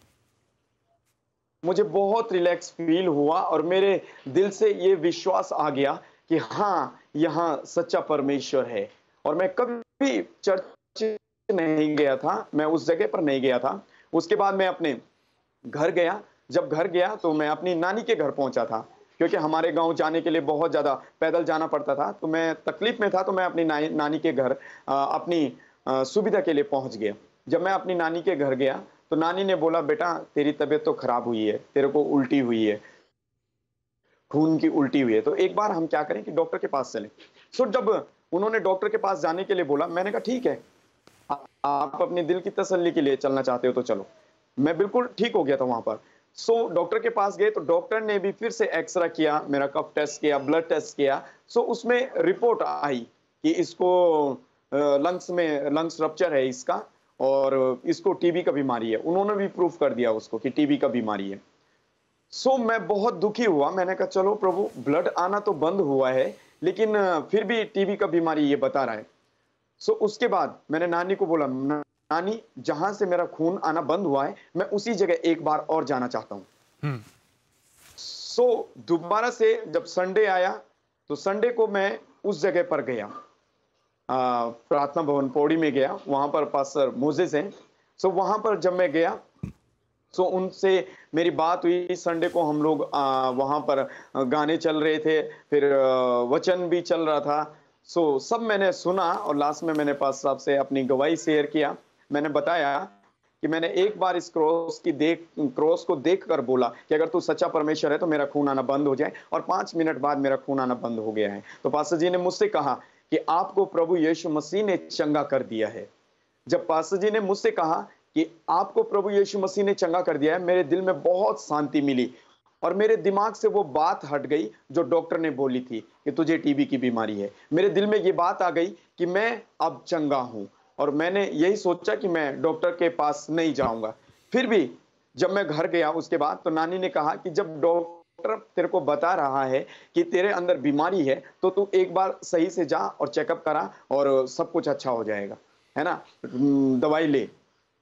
Speaker 2: मुझे बहुत रिलैक्स फील हुआ और मेरे दिल से ये विश्वास आ गया कि हाँ, यहाँ सच्चा परमेश्वर है। और मैं कभी चर्च नहीं गया था, मैं उस जगह पर नहीं गया था। उसके बाद मैं अपने घर गया। जब घर गया तो मैं अपनी नानी के घर पहुंचा था, क्योंकि हमारे गांव जाने के लिए बहुत ज़्यादा पैदल जाना पड़ता था। तो मैं तकलीफ में था, तो मैं अपनी नानी के घर अपनी सुविधा के लिए पहुंच गया। जब मैं अपनी नानी के घर गया तो नानी ने बोला, बेटा तेरी तबीयत तो खराब हुई है, तेरे को उल्टी हुई है, खून की उल्टी हुई है, तो एक बार हम क्या करें कि डॉक्टर के पास चलें। सो जब उन्होंने डॉक्टर के पास जाने के लिए बोला, मैंने कहा ठीक है, आप अपने दिल की तसल्ली के लिए चलना चाहते हो तो चलो। मैं बिल्कुल ठीक हो गया था वहां पर। सो डॉक्टर के पास गए तो डॉक्टर ने भी फिर से एक्सरे किया, मेरा कफ टेस्ट किया, ब्लड टेस्ट किया। सो उसमें रिपोर्ट आई कि इसको लंग्स रप्चर है इसका और इसको टीबी का बीमारी है। उन्होंने भी प्रूफ कर दिया उसको कि टीबी का बीमारी है। सो मैं बहुत दुखी हुआ। मैंने कहा चलो प्रभु, ब्लड आना तो बंद हुआ है, लेकिन फिर भी टीबी का बीमारी ये बता रहा है। सो उसके बाद मैंने नानी को बोला, नानी जहां से मेरा खून आना बंद हुआ है मैं उसी जगह एक बार और जाना चाहता हूं।
Speaker 1: हम्म।
Speaker 2: सो दोबारा से जब संडे आया तो संडे को मैं उस जगह पर गया, प्रार्थना भवन पौड़ी में गया। वहां पर पास्टर मोजेस हैं। सो वहां पर जब मैं गया सो उनसे मेरी बात हुई। संडे को हम लोग वहां पर गाने चल रहे थे, फिर वचन भी चल रहा था। सो सब मैंने सुना और लास्ट में मैंने पास साहब से अपनी गवाही शेयर किया। मैंने बताया कि मैंने एक बार इस क्रॉस को देखकर बोला कि अगर तू सच्चा परमेश्वर है तो मेरा खून आना बंद हो जाए, और 5 मिनट बाद मेरा खून आना बंद हो गया है। तो पास्टर जी ने मुझसे कहा कि आपको प्रभु यीशु मसीह ने चंगा कर दिया है। जब पास्टर जी ने मुझसे कहा कि आपको प्रभु यीशु मसीह ने चंगा कर दिया है, मेरे दिल में बहुत शांति मिली और मेरे दिमाग से वो बात हट गई जो डॉक्टर ने बोली थी कि तुझे टीबी की बीमारी है। मेरे दिल में ये बात आ गई कि मैं अब चंगा हूं, और मैंने यही सोचा कि मैं डॉक्टर के पास नहीं जाऊंगा। फिर भी जब मैं घर गया उसके बाद तो नानी ने कहा कि जब डॉक्टर तेरे को बता रहा है कि तेरे अंदर बीमारी है तो तू एक बार सही से जा और चेकअप करा और सब कुछ अच्छा हो जाएगा, है ना, दवाई ले।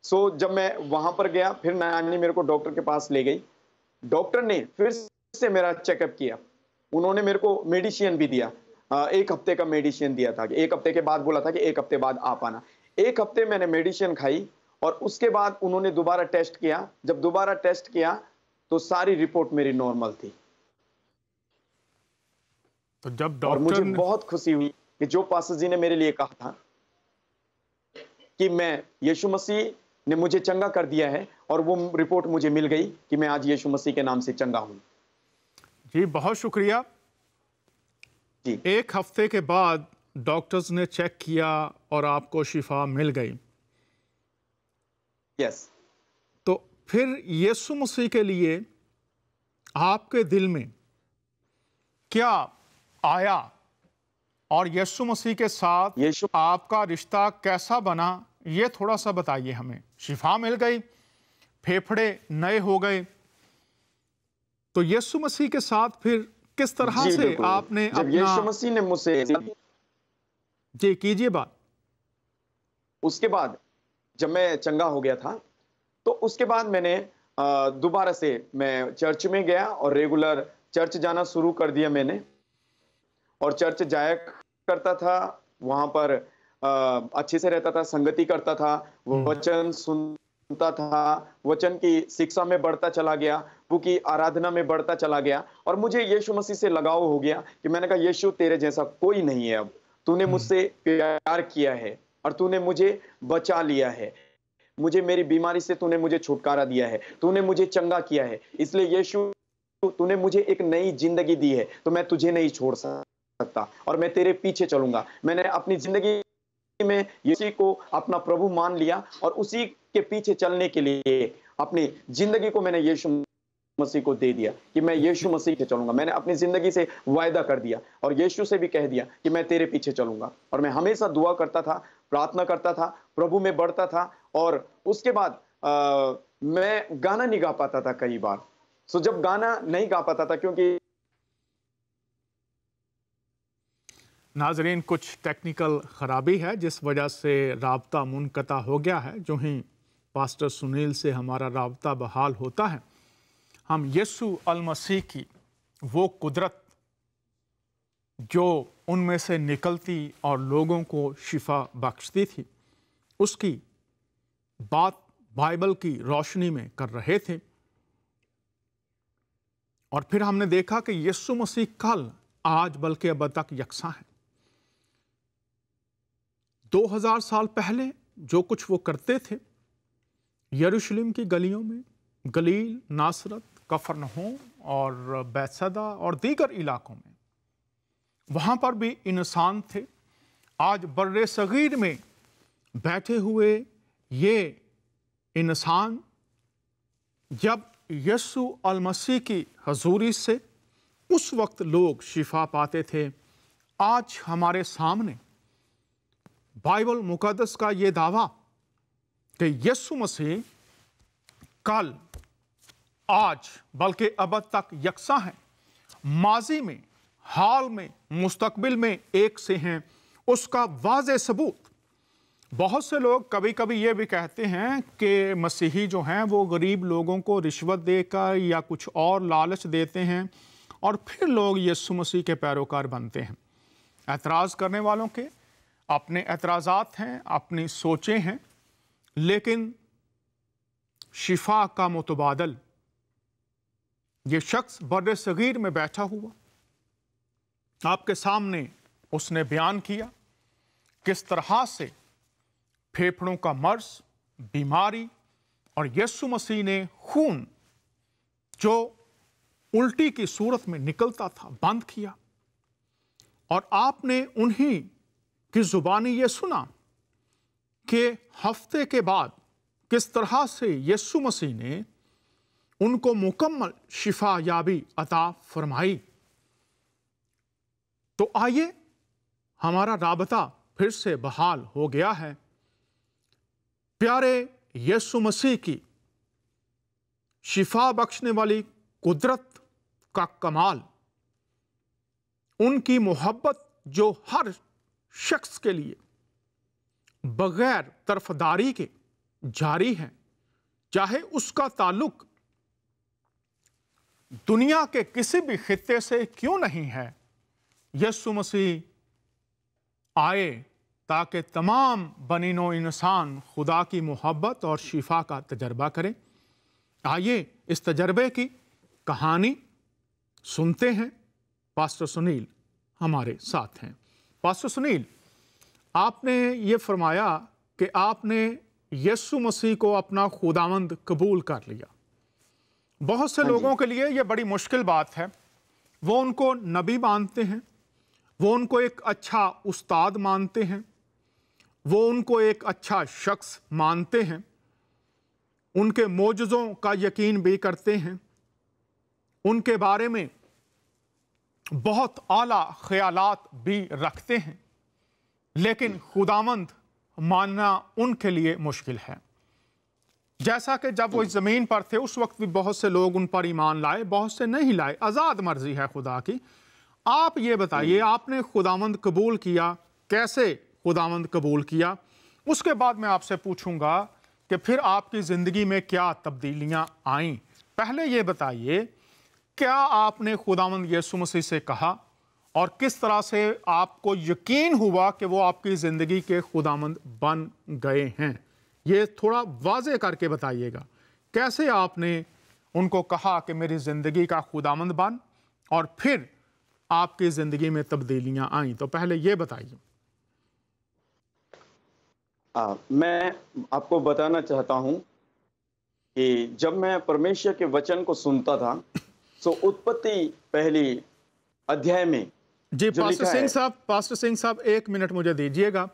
Speaker 2: सो जब मैं वहां पर गया फिर नानी मेरे को डॉक्टर के पास ले गई। डॉक्टर ने फिर से मेरा चेकअप किया। उन्होंने मेरे को मेडिसिन भी दिया, 1 हफ्ते का मेडिसिन दिया था कि 1 हफ्ते के बाद बोला था कि 1 हफ्ते बाद आप आना। 1 हफ्ते मैंने मेडिसिन खाई और उसके बाद उन्होंने दोबारा टेस्ट किया। जब दोबारा टेस्ट किया तो सारी रिपोर्ट मेरी नॉर्मल थी।
Speaker 1: तो जब
Speaker 2: और मुझे
Speaker 1: डॉक्टर ने
Speaker 2: बहुत खुशी हुई कि जो पास्टर जी ने मेरे लिए कहा था कि मैं यीशु मसीह ने मुझे चंगा कर दिया है, और वो रिपोर्ट मुझे मिल गई कि मैं आज यीशु मसीह के नाम से चंगा हूं।
Speaker 1: जी बहुत शुक्रिया।
Speaker 2: जी
Speaker 1: 1 हफ्ते के बाद डॉक्टर्स ने चेक किया और आपको शिफा मिल गई।
Speaker 2: यस,
Speaker 1: तो फिर यीशु मसीह के लिए आपके दिल में क्या आया और यीशु मसीह के साथ
Speaker 2: यीशु
Speaker 1: आपका रिश्ता कैसा बना, ये थोड़ा सा बताइए हमें। शिफा मिल गई, फेफड़े नए हो गए, तो यीशु मसीह के साथ फिर किस तरह
Speaker 2: जी
Speaker 1: से
Speaker 2: बिल्कुल।
Speaker 1: आपने
Speaker 2: जब
Speaker 1: अपना।
Speaker 2: यीशु मसीह ने मुझसे,
Speaker 1: जी कीजिए बात।
Speaker 2: उसके बाद जब मैं चंगा हो गया था तो उसके बाद मैंने दोबारा से मैं चर्च में गया और रेगुलर चर्च जाना शुरू कर दिया मैंने, और चर्च जाया करता था। वहां पर अच्छे से रहता था, संगति करता था, वचन सुन सुनता था, वचन की शिक्षा में बढ़ता चला गया, प्रभु की आराधना में बढ़ता चला गया और मुझे यीशु मसीह से लगाव हो गया कि मैंने कहा यीशु तेरे जैसा कोई नहीं है अब। तूने मुझसे प्यार किया है और तूने मुझे बचा लिया है। मुझे मेरी बीमारी से तूने मुझे छुटकारा दिया है, तूने मुझे चंगा किया है। इसलिए यीशु तूने मुझे एक नई जिंदगी दी है, तो मैं तुझे नहीं छोड़ सकता और मैं तेरे पीछे चलूंगा। मैंने अपनी जिंदगी में यीशु को अपना प्रभु मान लिया और उसी के पीछे चलने के लिए अपनी जिंदगी को मैंने यीशु मसीह को दे दिया कि मैं यीशु मसीह के चलूंगा। मैंने अपनी जिंदगी से वायदा कर दिया और यीशु से भी कह दिया कि मैं तेरे पीछे चलूंगा। और मैं हमेशा दुआ करता था, प्रार्थना करता था, प्रभु में बढ़ता था और उसके बाद मैं गाना नहीं गा पाता था कई बार। सो जब गाना नहीं गा पाता था, क्योंकि
Speaker 1: नाजरीन कुछ टेक्निकल खराबी है जिस वजह से राब्ता मुनक़ता हो गया है। जो ही पास्टर सुनील से हमारा राब्ता बहाल होता है, हम यीशु अल मसीह की वो कुदरत जो उनमें से निकलती और लोगों को शिफा बख्शती थी, उसकी बात बाइबल की रोशनी में कर रहे थे। और फिर हमने देखा कि यीशु मसीह कल, आज, बल्कि अब तक यकसा है। 2000 साल पहले जो कुछ वो करते थे यरूशलेम की गलियों में, गलील, नासरत, कफरनहूम और बैतसैदा और दीगर इलाकों में, वहाँ पर भी इंसान थे। आज बर्रे सगीर में बैठे हुए ये इंसान जब यीशु अल मसीह की हजूरी से उस वक्त लोग शिफा पाते थे। आज हमारे सामने बाइबल मुकद्दस का ये दावा कि यीशु मसीह कल, आज, बल्कि अब तक यकसा है, माजी में, हाल में, मुस्तकबिल में एक से हैं, उसका वाज़े सबूत। बहुत से लोग कभी कभी ये भी कहते हैं कि मसीही जो हैं वो गरीब लोगों को रिश्वत देकर या कुछ और लालच देते हैं और फिर लोग यीशु मसीह के पैरोकार बनते हैं। एतराज़ करने वालों के अपने एतराज़ात हैं, अपनी सोचें हैं, लेकिन शिफा का मुतबादल ये शख्स बर्रे सगीर में बैठा हुआ आपके सामने उसने बयान किया किस तरह से फेफड़ों का मर्ज, बीमारी और यीशु मसीह ने खून जो उल्टी की सूरत में निकलता था बंद किया। और आपने उन्हीं की जुबानी ये सुना कि हफ्ते के बाद किस तरह से यीशु मसीह ने उनको मुकम्मल शिफा याबी अता फरमाई। तो आइए, हमारा राबता फिर से बहाल हो गया है। प्यारे यीशु मसीह की शिफा बख्शने वाली कुदरत का कमाल, उनकी मोहब्बत जो हर शख्स के लिए बगैर तरफदारी के जारी है, चाहे उसका ताल्लुक दुनिया के किसी भी खित्ते से क्यों नहीं है। यीशु मसीह आए ताकि तमाम बनीनो इंसान खुदा की मोहब्बत और शिफा का तजर्बा करें। आइए इस तजर्बे की कहानी सुनते हैं। पास्टर सुनील हमारे साथ हैं। पास्टर सुनील, आपने ये फरमाया कि आपने यीशु मसीह को अपना खुदावंद कबूल कर लिया। बहुत से लोगों के लिए ये बड़ी मुश्किल बात है। वो उनको नबी मानते हैं, वो उनको एक अच्छा उस्ताद मानते हैं, वो उनको एक अच्छा शख्स मानते हैं, उनके मोजज़ों का यकीन भी करते हैं, उनके बारे में बहुत आला ख्यालात भी रखते हैं, लेकिन खुदावंद मानना उनके लिए मुश्किल है। जैसा कि जब वो इस ज़मीन पर थे उस वक्त भी बहुत से लोग उन पर ईमान लाए, बहुत से नहीं लाए। आज़ाद मर्जी है खुदा की। आप ये बताइए, आपने खुदावंद कबूल किया, कैसे खुदावंद कबूल किया? उसके बाद मैं आपसे पूछूंगा कि फिर आपकी ज़िंदगी में क्या तब्दीलियां आईं। पहले ये बताइए, क्या आपने खुदावंद यीशु मसीह से कहा और किस तरह से आपको यकीन हुआ कि वो आपकी ज़िंदगी के खुदावंद बन गए हैं? ये थोड़ा वाज़े करके बताइएगा, कैसे आपने उनको कहा कि मेरी ज़िंदगी का खुदामंद बन, और फिर आपकी ज़िंदगी में तब्दीलियां आईं? तो पहले ये बताइए।
Speaker 2: मैं आपको बताना चाहता हूं कि जब मैं परमेश्वर के वचन को सुनता था, तो उत्पत्ति पहली अध्याय में
Speaker 1: जी,
Speaker 2: जो लिखा है।
Speaker 1: पास्टर सिंह साहब 1 मिनट मुझे दीजिएगा,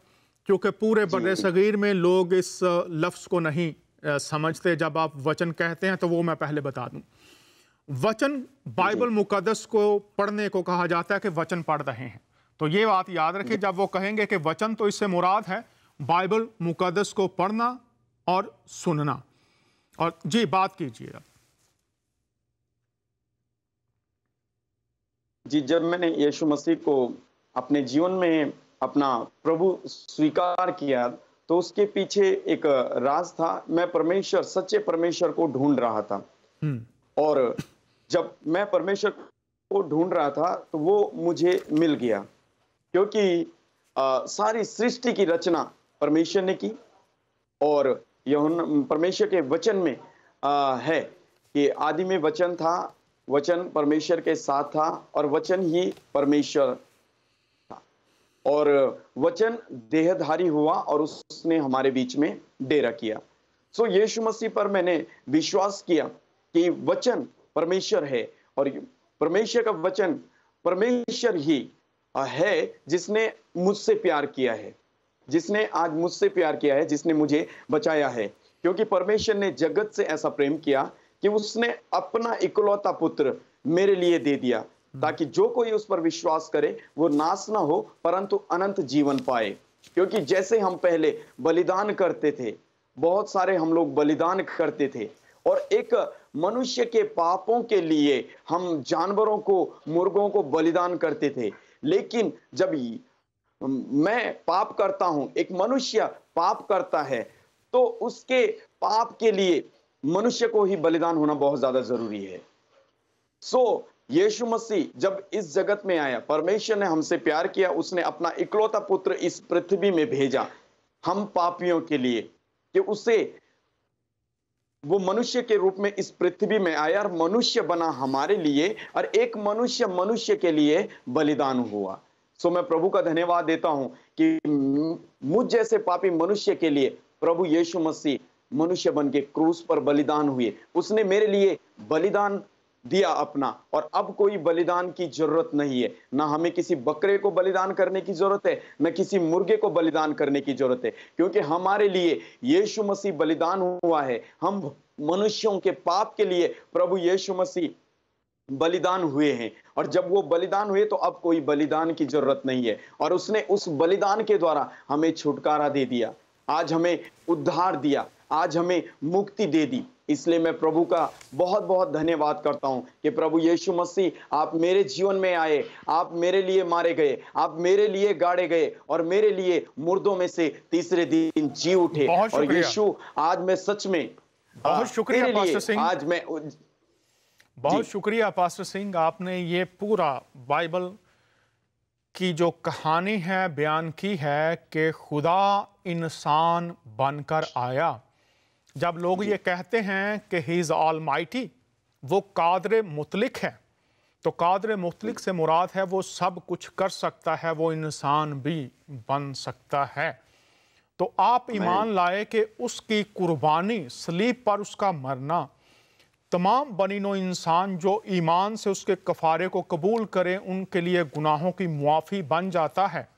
Speaker 1: क्योंकि पूरे बड़े सगीर में लोग इस लफ्ज़ को नहीं समझते। जब आप वचन कहते हैं तो वो मैं पहले बता दूं। वचन बाइबल मुकद्दस को पढ़ने को कहा जाता है कि वचन पढ़ रहे हैं। तो ये बात याद रखें, जब वो कहेंगे कि वचन, तो इससे मुराद है बाइबल मुकद्दस को पढ़ना और सुनना। और जी, बात कीजिए।
Speaker 2: जी, जब मैंने यीशु मसीह को अपने जीवन में अपना प्रभु स्वीकार किया, तो उसके पीछे एक राज था। मैं परमेश्वर, सच्चे परमेश्वर को ढूंढ रहा था। और जब मैं परमेश्वर को ढूंढ रहा था तो वो मुझे मिल गया, क्योंकि सारी सृष्टि की रचना परमेश्वर ने की। और यूहन्ना परमेश्वर के वचन में है कि आदि में वचन था, वचन परमेश्वर के साथ था और वचन ही परमेश्वर था, और वचन देहधारी हुआ और उसने हमारे बीच में डेरा किया। सो यीशु मसीह पर मैंने विश्वास किया कि वचन परमेश्वर है, और परमेश्वर का वचन परमेश्वर ही है जिसने मुझसे प्यार किया है, जिसने आज मुझसे प्यार किया है, जिसने मुझे बचाया है। क्योंकि परमेश्वर ने जगत से ऐसा प्रेम किया कि उसने अपना इकलौता पुत्र मेरे लिए दे दिया, ताकि जो कोई उस पर विश्वास करे वो नाश ना हो परंतु अनंत जीवन पाए। क्योंकि जैसे हम पहले बलिदान करते थे, बहुत सारे हम लोग बलिदान करते थे, और एक मनुष्य के पापों के लिए हम जानवरों को, मुर्गों को बलिदान करते थे। लेकिन जब मैं पाप करता हूं, एक मनुष्य पाप करता है, तो उसके पाप के लिए मनुष्य को ही बलिदान होना बहुत ज्यादा जरूरी है। सो यीशु मसीह जब इस जगत में आया, परमेश्वर ने हमसे प्यार किया, उसने अपना इकलौता पुत्र इस पृथ्वी में भेजा हम पापियों के लिए, कि उसे वो मनुष्य के रूप में इस पृथ्वी में आया और मनुष्य बना हमारे लिए, और एक मनुष्य मनुष्य के लिए बलिदान हुआ। सो मैं प्रभु का धन्यवाद देता हूं कि मुझ जैसे पापी मनुष्य के लिए प्रभु यीशु मसीह मनुष्य बन के क्रूस पर बलिदान हुए। उसने मेरे लिए बलिदान दिया अपना, और अब कोई बलिदान की जरूरत नहीं है। ना हमें किसी बकरे को बलिदान करने की जरूरत है, न किसी मुर्गे को बलिदान करने की जरूरत है, क्योंकि हमारे लिए यीशु मसीह बलिदान हुआ है। हम मनुष्यों के पाप के लिए प्रभु यीशु मसीह बलिदान हुए हैं, और जब वो बलिदान हुए तो अब कोई बलिदान की जरूरत नहीं है। और उसने उस बलिदान के द्वारा हमें छुटकारा दे दिया, आज हमें उद्धार दिया, आज हमें मुक्ति दे दी। इसलिए मैं प्रभु का बहुत बहुत धन्यवाद करता हूं कि प्रभु यीशु मसीह आप मेरे जीवन में आए, आप मेरे लिए मारे गए, आप मेरे लिए गाड़े गए, और मेरे लिए मुर्दों में से तीसरे दिन जी उठे। और यीशु, आज मैं सच में
Speaker 1: बहुत शुक्रिया पास्टर सिंह।
Speaker 2: आज मैं
Speaker 1: बहुत शुक्रिया पास्टर सिंह, आपने ये पूरा बाइबल की जो कहानी है बयान की है कि खुदा इंसान बनकर आया। जब लोग ये कहते हैं कि ही इज़ ऑलमाइटी, वो कादर मुतलिक है, तो कादर मुतलिक से मुराद है वो सब कुछ कर सकता है, वो इंसान भी बन सकता है। तो आप ईमान लाए कि उसकी कुर्बानी, सलीब पर उसका मरना, तमाम बनीनो इंसान जो ईमान से उसके कफारे को कबूल करें उनके लिए गुनाहों की मुआफ़ी बन जाता है।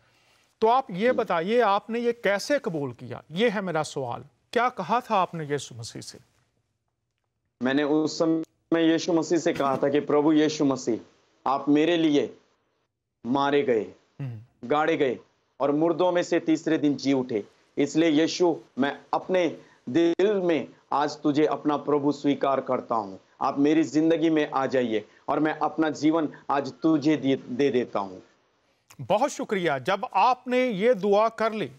Speaker 1: तो आप ये बताइए, आपने ये कैसे कबूल किया? ये है मेरा सवाल। क्या कहा था आपने यीशु मसीह से?
Speaker 2: मैंने उस समय यीशु मसीह से कहा था कि प्रभु यीशु मसीह, आप मेरे लिए मारे गए, गाड़े गए, और मुर्दों में से तीसरे दिन जी उठे। इसलिए यीशु, मैं अपने दिल में आज तुझे अपना प्रभु स्वीकार करता हूं। आप मेरी जिंदगी में आ जाइए, और मैं अपना जीवन आज तुझे दे देता हूं।
Speaker 1: बहुत शुक्रिया। जब आपने ये दुआ कर ली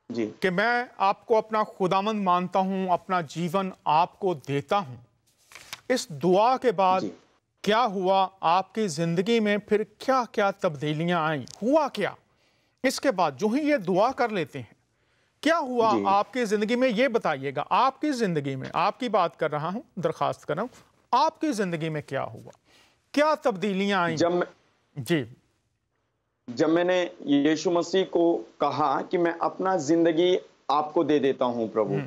Speaker 2: जी
Speaker 1: कि मैं आपको अपना खुदामंद मानता हूं, अपना जीवन आपको देता हूं, इस दुआ के बाद क्या हुआ आपकी जिंदगी में? फिर क्या क्या तब्दीलियां आई? हुआ क्या इसके बाद? जो ही ये दुआ कर लेते हैं, क्या हुआ
Speaker 2: जी।
Speaker 1: आपकी जिंदगी में, ये बताइएगा। आपकी जिंदगी में, आपकी बात कर रहा हूं, दरखास्त कर रहा हूं, आपकी जिंदगी में क्या हुआ, क्या तब्दीलियां आई?
Speaker 2: जब
Speaker 1: जी।
Speaker 2: जब मैंने यीशु मसीह को कहा कि मैं अपना जिंदगी आपको दे देता हूं प्रभु,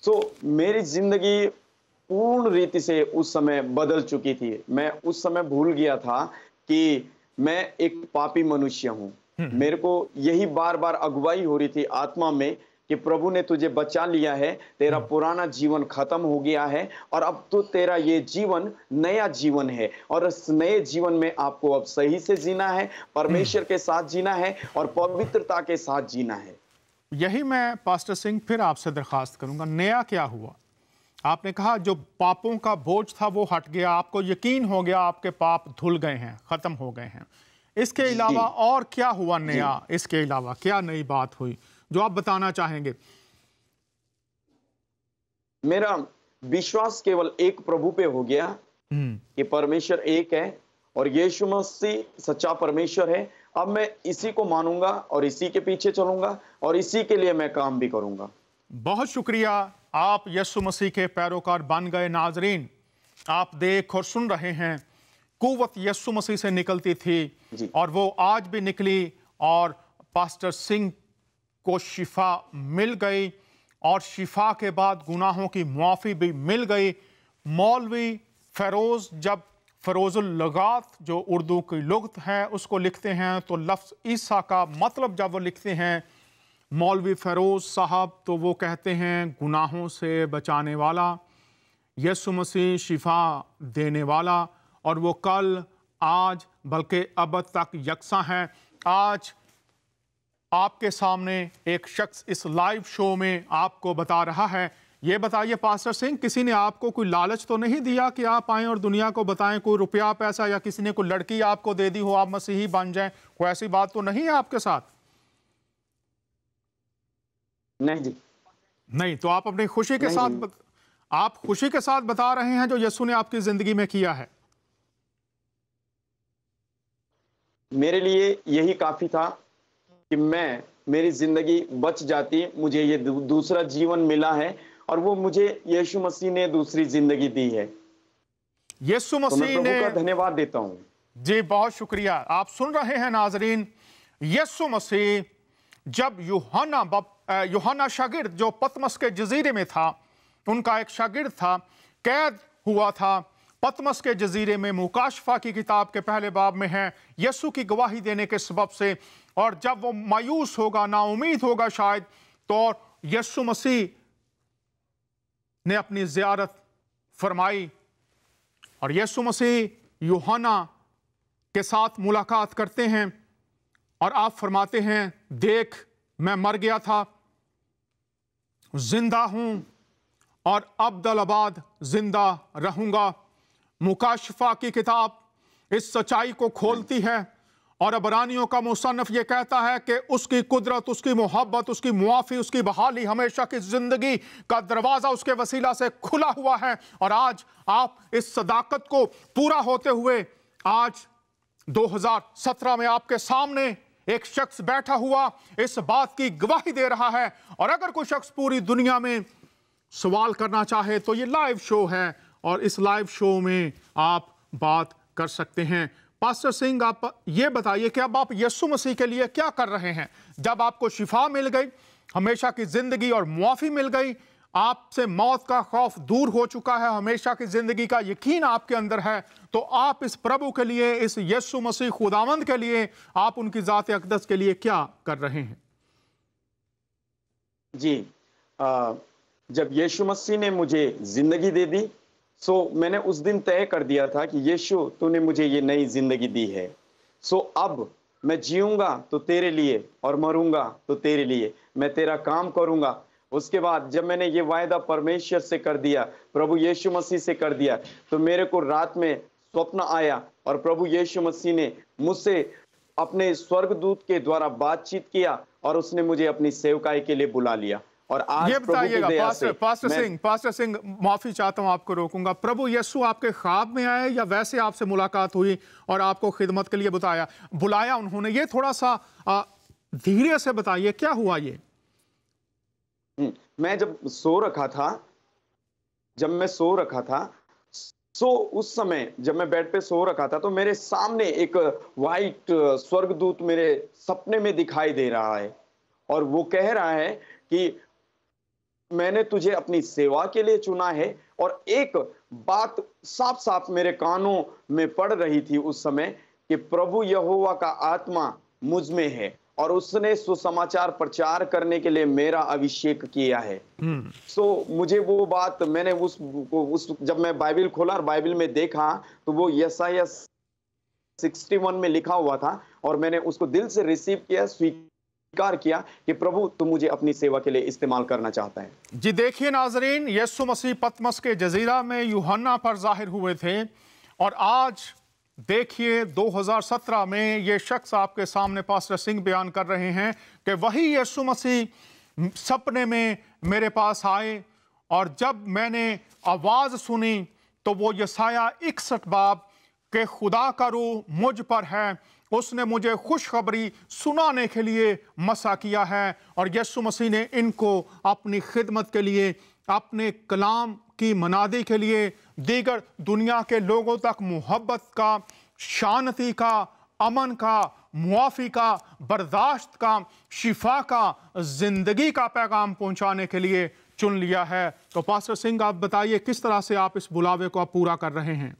Speaker 2: तो मेरी जिंदगी पूर्ण रीति से उस समय बदल चुकी थी। मैं उस समय भूल गया था कि मैं एक पापी मनुष्य हूं। मेरे को यही बार बार अगुवाई हो रही थी आत्मा में कि प्रभु ने तुझे बचा लिया है, तेरा पुराना जीवन खत्म हो गया है और अब तो तेरा ये जीवन नया जीवन है और इस नए जीवन में आपको अब सही से जीना है, परमेश्वर के साथ जीना है और पवित्रता के साथ जीना है।
Speaker 1: यही मैं पास्टर सिंह फिर आपसे दरखास्त करूंगा, नया क्या हुआ? आपने कहा जो पापों का बोझ था वो हट गया, आपको यकीन हो गया आपके पाप धुल गए हैं, खत्म हो गए हैं। इसके अलावा और क्या हुआ नया? इसके अलावा क्या नई बात हुई जो आप बताना चाहेंगे?
Speaker 2: मेरा विश्वास केवल एक प्रभु पे हो गया कि परमेश्वर एक है और यीशु मसीह सच्चा परमेश्वर है। अब मैं इसी को मानूंगा और इसी के पीछे चलूंगा और इसी के लिए मैं काम भी करूंगा।
Speaker 1: बहुत शुक्रिया, आप यीशु मसीह के पैरोकार बन गए। नाजरीन, आप देख और सुन रहे हैं, कुव्वत यीशु मसीह से निकलती थी और वो आज भी निकली और पास्टर सिंह को शिफा मिल गई और शिफा के बाद गुनाहों की मुआफ़ी भी मिल गई। मौलवी फ़रोज़ जब फ़रोज़ुल लगात जो उर्दू की लुग़त है उसको लिखते हैं तो लफ्ज़ ईसा का मतलब जब वो लिखते हैं मौलवी फ़रोज़ साहब, तो वो कहते हैं गुनाहों से बचाने वाला, यीशु मसीह शिफा देने वाला, और वो कल आज बल्कि अब तक यकसा है। आज आपके सामने एक शख्स इस लाइव शो में आपको बता रहा है। ये बताइए पास्टर सिंह, किसी ने आपको कोई लालच तो नहीं दिया कि आप आएँ और दुनिया को बताएं, कोई रुपया पैसा या किसी ने कोई लड़की आपको दे दी हो आप मसीही बन जाएं, कोई ऐसी बात तो नहीं है आपके साथ?
Speaker 2: नहीं जी,
Speaker 1: नहीं। तो आप अपनी खुशी के साथ आप खुशी के साथ बता रहे हैं जो यीशु ने आपकी जिंदगी में किया है।
Speaker 2: मेरे लिए यही काफी था कि मेरी जिंदगी बच जाती, मुझे ये दूसरा जीवन मिला है और वो मुझे यीशु मसीह ने दूसरी जिंदगी दी है।
Speaker 1: यीशु
Speaker 2: तो मैं
Speaker 1: मसीह
Speaker 2: प्रभु
Speaker 1: ने,
Speaker 2: का धन्यवाद देता हूँ।
Speaker 1: जी बहुत शुक्रिया। आप सुन रहे हैं नाजरीन, यीशु मसीह जब यूहन्ना शागिर्द जो पतमस के जजीरे में था, उनका एक शागिर्द था, कैद हुआ था पतमस के जजीरे में, मुकाशफा की किताब के पहले बाब में है, यीशु की गवाही देने के सबब से। और जब वो मायूस होगा, नाउमीद होगा शायद, तो यीशु मसीह ने अपनी ज़ियारत फरमाई और यीशु मसीह यूहन्ना के साथ मुलाकात करते हैं और आप फरमाते हैं, देख मैं मर गया था, जिंदा हूं और अब्दुल-अबाद जिंदा रहूंगा। मुकाशफा की किताब इस सच्चाई को खोलती है और अबरानियों का मुसन्नफ ये कहता है कि उसकी कुदरत, उसकी मोहब्बत, उसकी मुआफ़ी, उसकी बहाली, हमेशा की जिंदगी का दरवाज़ा उसके वसीला से खुला हुआ है। और आज आप इस सदाकत को पूरा होते हुए आज 2017 में आपके सामने एक शख्स बैठा हुआ इस बात की गवाही दे रहा है। और अगर कोई शख्स पूरी दुनिया में सवाल करना चाहे तो ये लाइव शो है और इस लाइव शो में आप बात कर सकते हैं। पास्टर सिंह, आप ये बताइए कि अब आप यीशु मसीह के लिए क्या कर रहे हैं? जब आपको शिफा मिल गई, हमेशा की जिंदगी और मुआफ़ी मिल गई, आपसे मौत का खौफ दूर हो चुका है, हमेशा की जिंदगी का यकीन आपके अंदर है, तो आप इस प्रभु के लिए, इस यीशु मसीह खुदावंद के लिए, आप उनकी ज़ात अक़दस के लिए क्या कर रहे हैं?
Speaker 2: जी, जब यीशु मसीह ने मुझे जिंदगी दे दी, सो मैंने उस दिन तय कर दिया था कि यीशु तूने मुझे ये नई जिंदगी दी है, सो अब मैं जीऊंगा तो तेरे लिए और मरूंगा तो तेरे लिए, मैं तेरा काम करूंगा। उसके बाद जब मैंने ये वायदा परमेश्वर से कर दिया, प्रभु यीशु मसीह से कर दिया, तो मेरे को रात में स्वप्न आया और प्रभु यीशु मसीह ने मुझसे अपने स्वर्गदूत के द्वारा बातचीत किया और उसने मुझे अपनी सेवकाई के लिए बुला लिया। और आज
Speaker 1: ये बताइएगा पास्टर सिंह, माफी चाहता हूं, आपको रोकूंगा। प्रभु यीशु आपके ख्वाब में आए या वैसे आपसे मुलाकात हुई और आपको खिदमत के लिए बुलाया उन्होंने? ये थोड़ा सा धीरे से बताइए, क्या हुआ ये?
Speaker 2: मैं जब मैं सो रखा था, सो उस समय जब मैं बेड पे सो रखा था, तो मेरे सामने एक व्हाइट स्वर्गदूत मेरे सपने में दिखाई दे रहा है और वो कह रहा है कि मैंने तुझे अपनी सेवा के लिए चुना है। और एक बात साफ-साफ मेरे कानों में पड़ रही थी उस समय कि प्रभु यहोवा का आत्मा मुझ में है और उसने सुसमाचार प्रचार करने के लिए मेरा अभिषेक किया है। सो मुझे वो बात मैंने उस जब मैं बाइबल खोला और बाइबल में देखा तो वो यशायाह 61 में लिखा हुआ था और मैंने उसको दिल से रिसीव किया, स्वीकार किया कि प्रभु तुम मुझे अपनी सेवा के लिए इस्तेमाल करना चाहता है।
Speaker 1: जी देखिए नाजरीन, यीशु मसीह पतमस के जजीरा में यूहन्ना पर जाहिर हुए थे और आज देखिए 2017 में ये शख्स आपके सामने पास्टर सिंह बयान कर रहे हैं कि वही यीशु मसीह सपने में मेरे पास आए और जब मैंने आवाज सुनी तो वो यशायाह 61 बाब के खुदा का रूह मुझ पर है, उसने मुझे खुशखबरी सुनाने के लिए मसा किया है। और यीशु मसीह ने इनको अपनी खिदमत के लिए, अपने कलाम की मनादी के लिए दीगर दुनिया के लोगों तक मोहब्बत का, शांति का, अमन का, मुआफ़ी का, बर्दाश्त का, शिफा का, जिंदगी का पैगाम पहुंचाने के लिए चुन लिया है। तो पास्टर सिंह आप बताइए किस तरह से आप इस बुलावे को आप पूरा कर रहे हैं?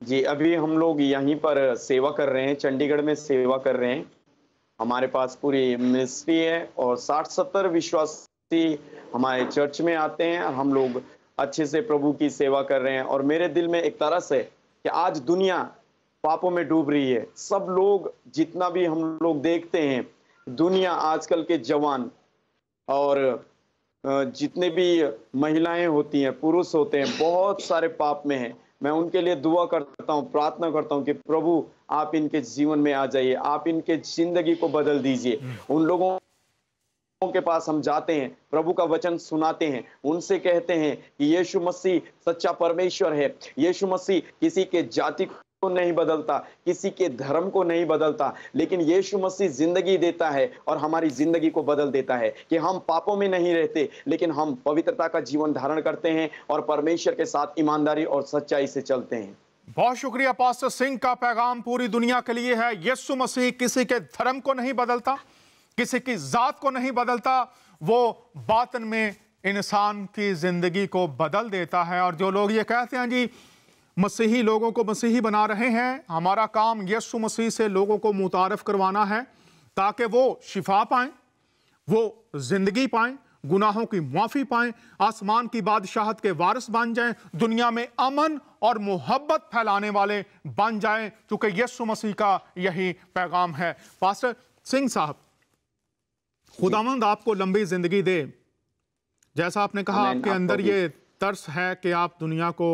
Speaker 2: जी, अभी हम लोग यहीं पर सेवा कर रहे हैं, चंडीगढ़ में सेवा कर रहे हैं। हमारे पास पूरी मिनिस्ट्री है और 60-70 विश्वासी हमारे चर्च में आते हैं। हम लोग अच्छे से प्रभु की सेवा कर रहे हैं और मेरे दिल में एक तरस है कि आज दुनिया पापों में डूब रही है। सब लोग, जितना भी हम लोग देखते हैं, दुनिया आजकल के जवान और जितने भी महिलाएं होती हैं, पुरुष होते हैं, बहुत सारे पाप में हैं। मैं उनके लिए दुआ करता हूँ, प्रार्थना करता हूँ कि प्रभु आप इनके जीवन में आ जाइए, आप इनके जिंदगी को बदल दीजिए। उन लोगों के पास हम जाते हैं, प्रभु का वचन सुनाते हैं, उनसे कहते हैं कि यीशु मसीह सच्चा परमेश्वर है। यीशु मसीह किसी के जाति को नहीं बदलता, किसी के धर्म को नहीं बदलता, लेकिन यीशु मसीह जिंदगी देता है और हमारी जिंदगी को बदल देता है कि हम पापों में नहीं रहते, लेकिन हम पवित्रता का जीवन धारण करते हैं और परमेश्वर के साथ ईमानदारी और सच्चाई से चलते हैं।
Speaker 1: बहुत शुक्रिया पास्टर सिंह का पैगाम पूरी दुनिया के लिए है। यीशु मसीह किसी के धर्म को नहीं बदलता, किसी की जात को नहीं बदलता, वो बातन में इंसान की जिंदगी को बदल देता है। और जो लोग ये कहते हैं जी मसीही लोगों को मसीही बना रहे हैं, हमारा काम यीशु मसीह से लोगों को मुतारफ करवाना है ताकि वो शिफा पाएं, वो जिंदगी पाएं, गुनाहों की माफ़ी पाएं, आसमान की बादशाहत के वारिस बन जाएं, दुनिया में अमन और मोहब्बत फैलाने वाले बन जाएं, क्योंकि यीशु मसीह का यही पैगाम है। पास्टर सिंह साहब, खुदावंद आपको लंबी जिंदगी दे। जैसा आपने कहा आपके अंदर ये तर्स है कि आप दुनिया को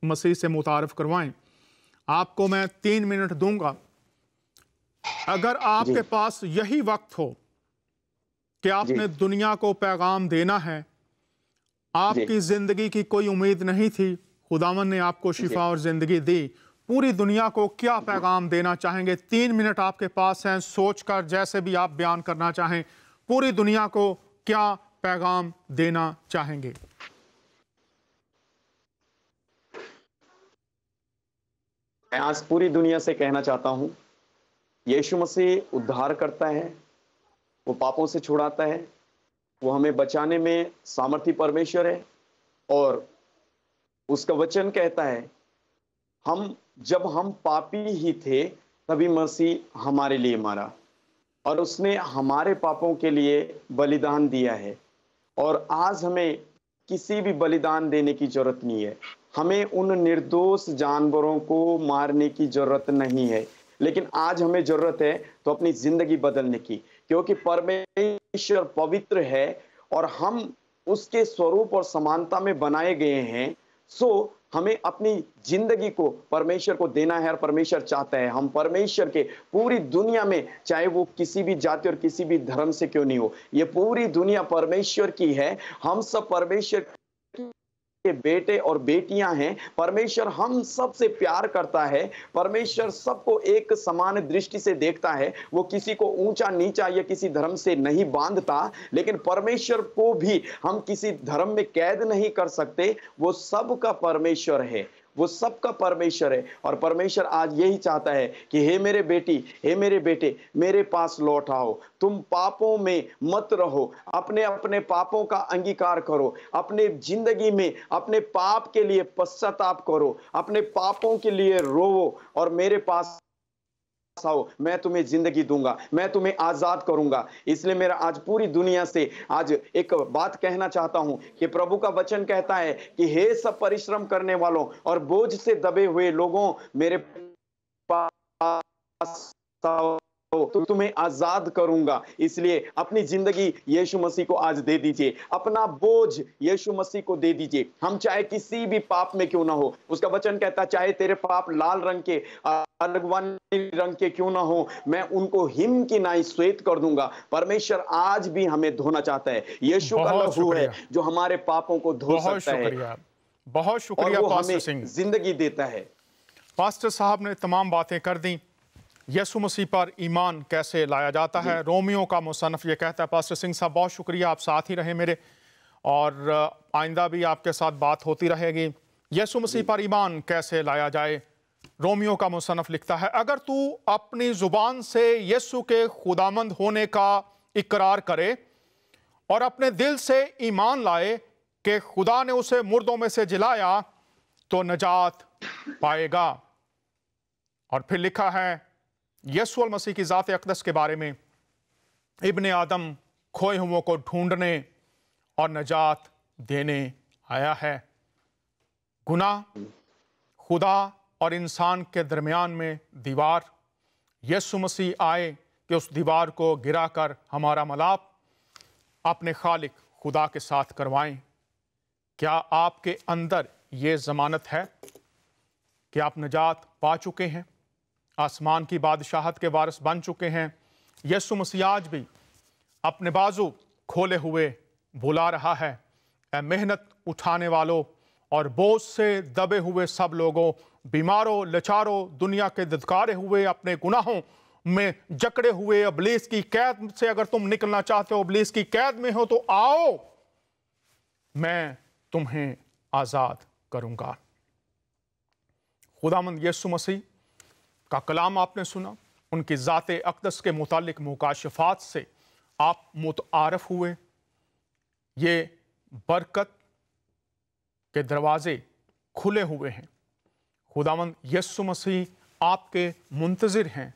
Speaker 1: मसीह से मुतारफ करवाएं। आपको मैं 3 मिनट दूंगा। अगर आपके पास यही वक्त हो कि आपने दुनिया को पैगाम देना है, आपकी जिंदगी की कोई उम्मीद नहीं थी, खुदावंद ने आपको शिफा और जिंदगी दी, पूरी दुनिया को क्या पैगाम देना चाहेंगे? 3 मिनट आपके पास हैं, सोचकर जैसे भी आप बयान करना चाहें, पूरी दुनिया को क्या पैगाम देना चाहेंगे?
Speaker 2: मैं आज पूरी दुनिया से कहना चाहता हूं, यीशु मसीह उद्धार करता है, वो पापों से छुड़ाता है, वो हमें बचाने में सामर्थी परमेश्वर है। और उसका वचन कहता है जब हम पापी ही थे तभी मसीह हमारे लिए मरा और उसने हमारे पापों के लिए बलिदान दिया है। और आज हमें किसी भी बलिदान देने की जरूरत नहीं है, हमें उन निर्दोष जानवरों को मारने की जरूरत नहीं है, लेकिन आज हमें जरूरत है तो अपनी जिंदगी बदलने की, क्योंकि परमेश्वर पवित्र है और हम उसके स्वरूप और समानता में बनाए गए हैं। सो हमें अपनी जिंदगी को परमेश्वर को देना है और परमेश्वर चाहता है हम परमेश्वर के पूरी दुनिया में, चाहे वो किसी भी जाति और किसी भी धर्म से क्यों नहीं हो, ये पूरी दुनिया परमेश्वर की है। हम सब परमेश्वर के बेटे और बेटियां हैं। परमेश्वर हम सबसे प्यार करता है। परमेश्वर सबको एक समान दृष्टि से देखता है। वो किसी को ऊंचा नीचा या किसी धर्म से नहीं बांधता, लेकिन परमेश्वर को भी हम किसी धर्म में कैद नहीं कर सकते। वो सबका परमेश्वर है, वो सबका परमेश्वर है। और परमेश्वर आज यही चाहता है कि हे मेरे बेटी, हे मेरे बेटे, मेरे पास लौट आओ। तुम पापों में मत रहो, अपने अपने पापों का अंगीकार करो, अपने जिंदगी में अपने पाप के लिए पश्चाताप करो, अपने पापों के लिए रोवो और मेरे पास आओ। मैं तुम्हें जिंदगी दूंगा, मैं तुम्हें आजाद करूंगा। इसलिए मेरा आज पूरी दुनिया से आज एक बात कहना चाहता हूं कि प्रभु का वचन कहता है कि हे सब परिश्रम करने वालों और बोझ से दबे हुए लोगों, मेरे पास आओ तो तुम्हें आजाद करूंगा। इसलिए अपनी जिंदगी यीशु मसीह को आज दे दीजिए, अपना बोझ यीशु मसीह को दे दीजिए। हम चाहे किसी भी पाप में क्यों ना हो, उसका वचन कहता है चाहे तेरे पाप लाल रंग के, अर्गवानी रंग के क्यों ना हो, मैं उनको हिम की नाई श्वेत कर दूंगा। परमेश्वर आज भी हमें धोना चाहता है। यीशु का लहू है जो हमारे पापों को धो सकता है।
Speaker 1: बहुत शुक्रिया पास्टर सिंह,
Speaker 2: जिंदगी देता है।
Speaker 1: पास्टर साहब ने तमाम बातें कर दी। यीशु मसीह पर ईमान कैसे लाया जाता है, रोमियो का मुसन्नफ ये कहता है। पास्टर सिंह साहब बहुत शुक्रिया, आप साथ ही रहे मेरे, और आइंदा भी आपके साथ बात होती रहेगी। यीशु मसीह पर ईमान कैसे लाया जाए, रोमियो का मुसन्नफ लिखता है, अगर तू अपनी जुबान से यीशु के खुदामंद होने का इकरार करे और अपने दिल से ईमान लाए कि खुदा ने उसे मुर्दों में से जिलाया तो नजात पाएगा। और फिर लिखा है यीशु मसीह की ज़ात अक़दस के बारे में, इब्ने आदम खोए हुओं को ढूंढने और नजात देने आया है। गुनाह, खुदा और इंसान के दरमियान में दीवार, यीशु मसीह आए कि उस दीवार को गिराकर हमारा मिलाप अपने खालिक खुदा के साथ करवाएं। क्या आपके अंदर ये ज़मानत है कि आप नजात पा चुके हैं, आसमान की बादशाहत के वारिस बन चुके हैं? यीशु मसीह आज भी अपने बाजू खोले हुए बुला रहा है, ऐ मेहनत उठाने वालों और बोझ से दबे हुए सब लोगों, बीमारों, लाचारों, दुनिया के धुतकारे हुए, अपने गुनाहों में जकड़े हुए, इब्लीस की कैद से अगर तुम निकलना चाहते हो, इब्लीस की कैद में हो, तो आओ, मैं तुम्हें आजाद करूंगा। खुदामंद यीशु मसीह का कलाम आपने सुना, उनकी ज़ाते अक़दस के मुतालिक मुकाशफात से आप मुतारफ हुए। ये बरकत के दरवाजे खुले हुए हैं। खुदावंद यीशु मसीह आपके मुंतज़िर हैं।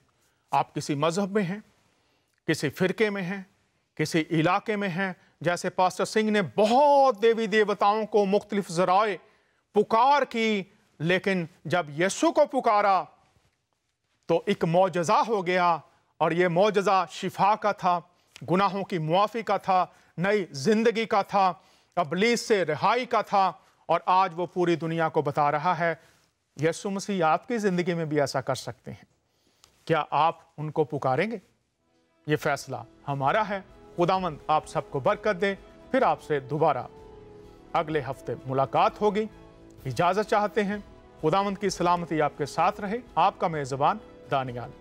Speaker 1: आप किसी मज़हब में हैं, किसी फ़िरके में हैं, किसी इलाके में हैं। जैसे पास्टर सिंह ने बहुत देवी देवताओं को मुख्तलिफ ज़राए पुकार की, लेकिन जब यीशु को पुकारा तो एक मौजज़ा हो गया, और ये मौजज़ा शिफा का था, गुनाहों की मुआफ़ी का था, नई ज़िंदगी का था, इब्लीस से रिहाई का था। और आज वो पूरी दुनिया को बता रहा है यीशु मसीह आपकी ज़िंदगी में भी ऐसा कर सकते हैं। क्या आप उनको पुकारेंगे? ये फ़ैसला हमारा है। खुदावंद आप सबको बरकत दे। फिर आपसे दोबारा अगले हफ्ते मुलाकात होगी। इजाज़त चाहते हैं। खुदावंद की सलामती आपके साथ रहे। आपका मेज़बान दानियाल।